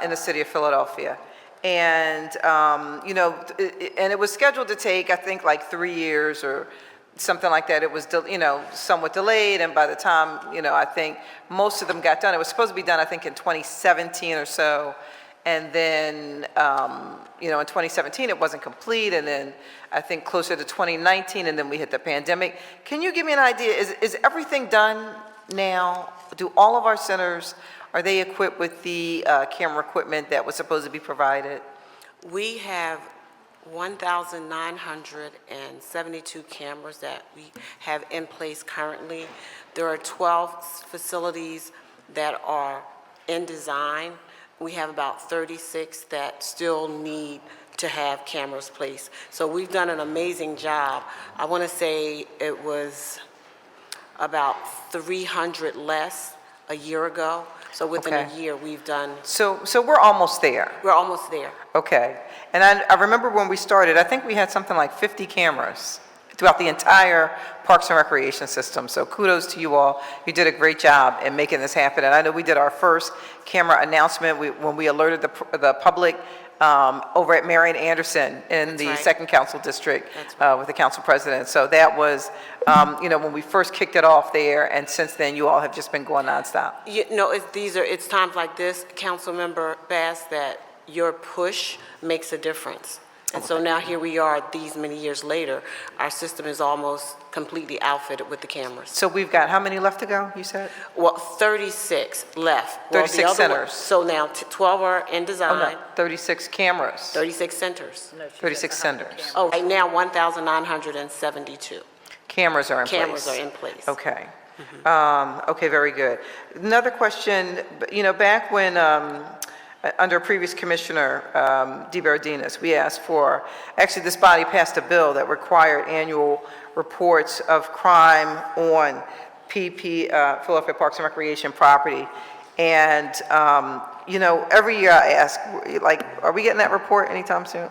in the city of Philadelphia. And, and it was scheduled to take, I think, like 3 years or something like that. It was, somewhat delayed, and by the time, I think most of them got done. It was supposed to be done, I think, in 2017 or so. And then, in 2017, it wasn't complete, and then I think closer to 2019, and then we hit the pandemic. Can you give me an idea, is everything done now? Do all of our centers, are they equipped with the camera equipment that was supposed to be provided? We have 1,972 cameras that we have in place currently. There are 12 facilities that are in design. We have about 36 that still need to have cameras placed. So we've done an amazing job. I want to say it was about 300 less a year ago. So within a year, we've done. So we're almost there. We're almost there. Okay. And I remember when we started, I think we had something like 50 cameras throughout the entire Parks and Recreation system. So kudos to you all. You did a great job in making this happen. And I know we did our first camera announcement when we alerted the public over at Marion Anderson in the second council district with the council president. So that was, when we first kicked it off there, and since then you all have just been going nonstop. It's times like this, Councilmember Bass, that your push makes a difference. And so now here we are, these many years later, our system is almost completely outfitted with the cameras. So we've got how many left to go, you said? Well, 36 left. 36 centers. So now 12 are in design. Oh, no, 36 cameras. 36 centers. 36 centers. Oh, right now 1,972. Cameras are in place. Cameras are in place. Okay. Okay, very good. Another question, back when, under previous Commissioner DeBerardinis, we asked for, actually this body passed a bill that required annual reports of crime on Philadelphia Parks and Recreation property. And, every year I ask, are we getting that report anytime soon?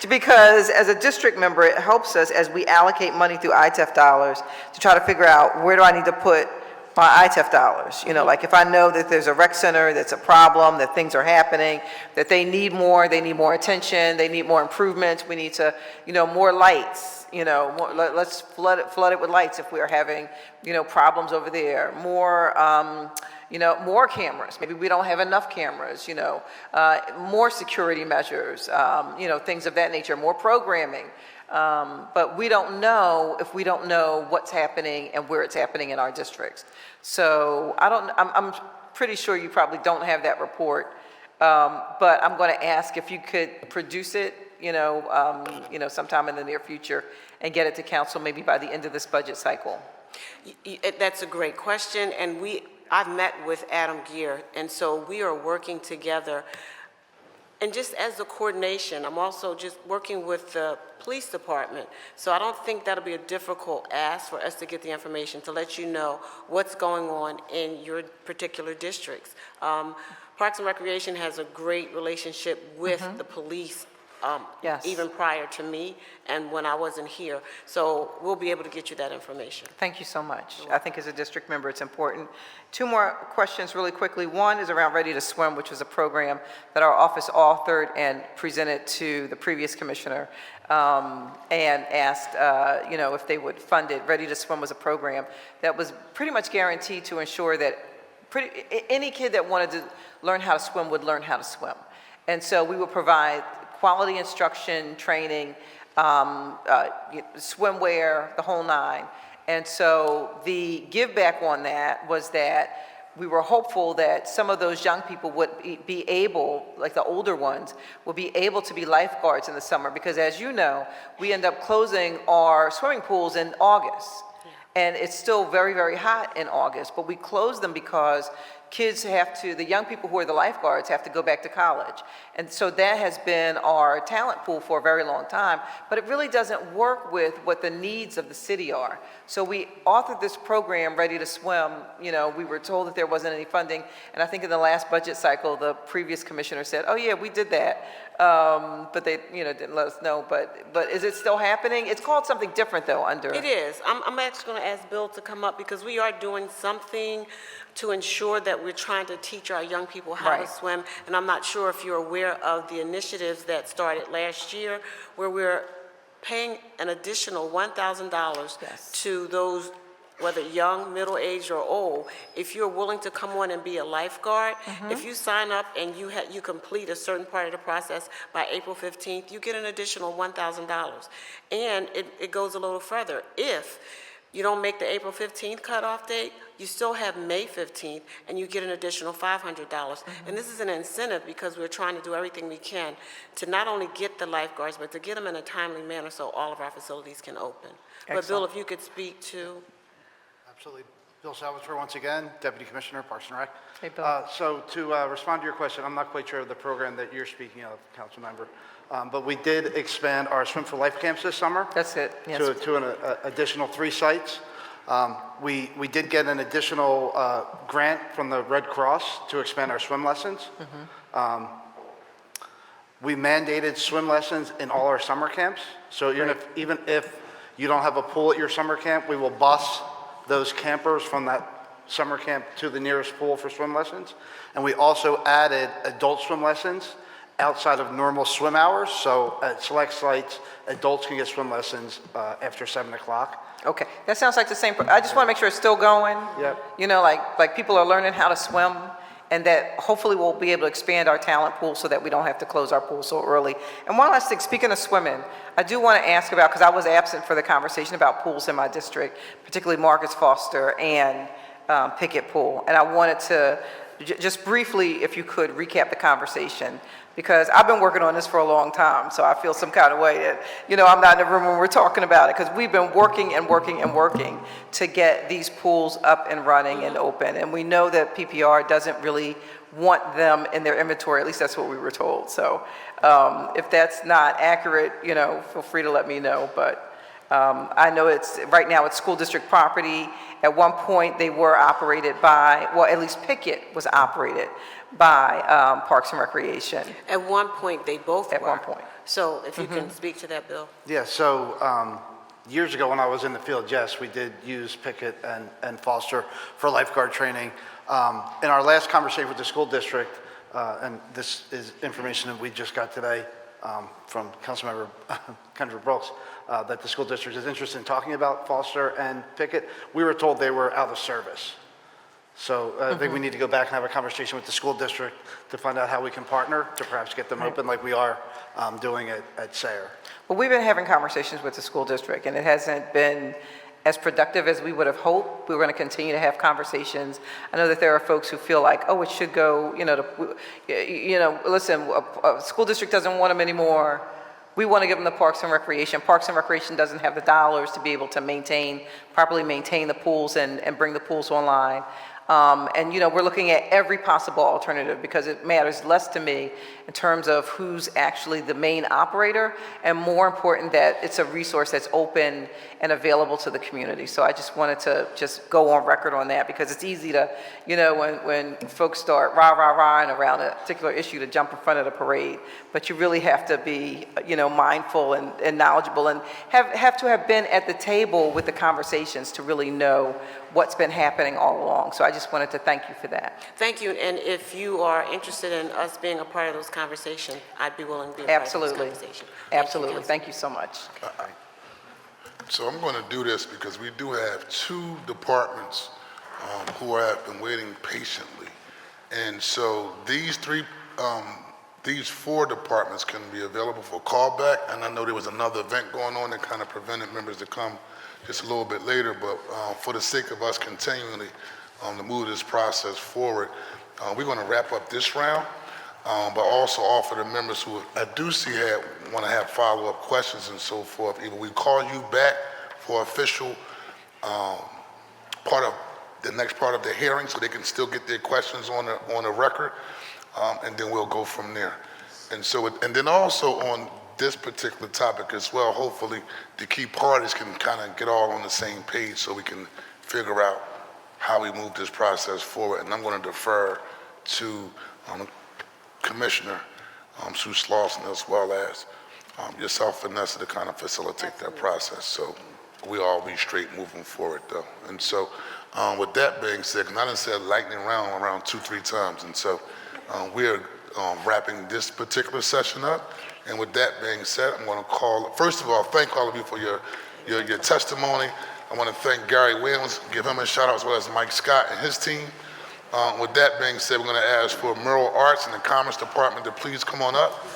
Because as a district member, it helps us as we allocate money through ITEF dollars to try to figure out where do I need to put my ITEF dollars. Like if I know that there's a rec center that's a problem, that things are happening, that they need more attention, they need more improvements, we need to, more lights, let's flood it with lights if we're having, problems over there, more cameras. Maybe we don't have enough cameras, more security measures, things of that nature, more programming. But we don't know if we don't know what's happening and where it's happening in our districts. So I'm pretty sure you probably don't have that report, but I'm going to ask if you could produce it, sometime in the near future and get it to council maybe by the end of this budget cycle. That's a great question, and I've met with Adam Gear, and so we are working together And just as the coordination, I'm also just working with the police department. So I don't think that'll be a difficult ask for us to get the information to let you know what's going on in your particular districts. Parks and Recreation has a great relationship with the police, Yes. even prior to me and when I wasn't here. So we'll be able to get you that information. Thank you so much. I think as a district member, it's important. Two more questions really quickly. One is around Ready to Swim, which was a program that our office authored and presented to the previous commissioner and asked, if they would fund it. Ready to Swim was a program that was pretty much guaranteed to ensure that any kid that wanted to learn how to swim would learn how to swim. And so we would provide quality instruction, training, swimwear, the whole nine. And so the give back on that was that we were hopeful that some of those young people would be able, like the older ones, would be able to be lifeguards in the summer because as you know, we end up closing our swimming pools in August. And it's still very, very hot in August, but we close them because the young people who are the lifeguards have to go back to college. And so that has been our talent pool for a very long time, but it really doesn't work with what the needs of the city are. So we authored this program, Ready to Swim. We were told that there wasn't any funding, and I think in the last budget cycle, the previous commissioner said, oh yeah, we did that. But they, didn't let us know, but is it still happening? It's called something different though under. It is. I'm actually going to ask Bill to come up because we are doing something to ensure that we're trying to teach our young people how to swim. And I'm not sure if you're aware of the initiatives that started last year where we're paying an additional $1,000 to those, whether young, middle-aged, or old, if you're willing to come on and be a lifeguard. If you sign up and you complete a certain part of the process by April 15th, you get an additional $1,000. And it goes a little further. If you don't make the April 15th cutoff date, you still have May 15th, and you get an additional $500. And this is an incentive because we're trying to do everything we can to not only get the lifeguards, but to get them in a timely manner so all of our facilities can open. But Bill, if you could speak to... Absolutely. Bill Salvatore, once again, Deputy Commissioner, Parks and Rec. Hey, Bill. So to respond to your question, I'm not quite sure of the program that you're speaking of, Councilmember, but we did expand our Swim for Life camps this summer. That's it. Yes. To an additional 3 sites. We did get an additional grant from the Red Cross to expand our swim lessons. We mandated swim lessons in all our summer camps. So even if you don't have a pool at your summer camp, we will bus those campers from that summer camp to the nearest pool for swim lessons. And we also added adult swim lessons outside of normal swim hours. So at select sites, adults can get swim lessons after 7 o'clock. Okay, that sounds like the same, I just want to make sure it's still going. Yep. Like people are learning how to swim, and that hopefully we'll be able to expand our talent pool so that we don't have to close our pool so early. And one last thing, speaking of swimming, I do want to ask about, because I was absent for the conversation about pools in my district, particularly Marcus Foster and Pickett Pool. And I wanted to just briefly, if you could, recap the conversation, because I've been working on this for a long time, so I feel some kind of way that, I'm not in the room when we're talking about it, because we've been working and working and working to get these pools up and running and open. And we know that PPR doesn't really want them in their inventory, at least that's what we were told. So if that's not accurate, feel free to let me know. But I know right now it's school district property. At one point they were operated by, well, at least Pickett was operated by Parks and Recreation. At one point, they both were. At one point. So if you can speak to that, Bill. Yeah, so years ago when I was in the field, yes, we did use Pickett and Foster for lifeguard training. In our last conversation with the school district, and this is information that we just got today from Councilmember Kendra Brooks, that the school district is interested in talking about Foster and Pickett. We were told they were out of service. So I think we need to go back and have a conversation with the school district to find out how we can partner to perhaps get them open like we are doing at Sayre. Well, we've been having conversations with the school district, and it hasn't been as productive as we would have hoped. We're going to continue to have conversations. I know that there are folks who feel like, oh, it should go, listen, a school district doesn't want them anymore. We want to give them the Parks and Recreation. Parks and Recreation doesn't have the dollars to be able to properly maintain the pools and bring the pools online. And, we're looking at every possible alternative because it matters less to me in terms of who's actually the main operator, and more important that it's a resource that's open and available to the community. So I just wanted to just go on record on that, because it's easy to, when folks start rah-rah-rahing around a particular issue, to jump in front of the parade. But you really have to be, mindful and knowledgeable, and have to have been at the table with the conversations to really know what's been happening all along. So I just wanted to thank you for that. Thank you, and if you are interested in us being a part of those conversations, I'd be willing to be a part of those conversations. Absolutely. Thank you so much. So I'm going to do this because we do have two departments who have been waiting patiently. And so these four departments can be available for callback. And I know there was another event going on that kind of prevented members to come just a little bit later, but for the sake of us continually to move this process forward, we're going to wrap up this round, but also offer the members who I do see want to have follow-up questions and so forth. Either we call you back for official part of the next part of the hearing, so they can still get their questions on the record, and then we'll go from there. And so, and then also on this particular topic as well, hopefully the key parties can kind of get all on the same page so we can figure out how we move this process forward. And I'm going to defer to Commissioner Susan Slawson, as well as yourself, Vanessa, to kind of facilitate that process. So we all be straight moving forward, though. And so with that being said, and I done said lightning round around 2-3 times, and so we're wrapping this particular session up. And with that being said, I'm going to call, first of all, thank all of you for your testimony. I want to thank Gary Williams, give him a shout out, as well as Mike Scott and his team. With that being said, we're going to ask for Mural Arts and the Commerce Department to please come on up.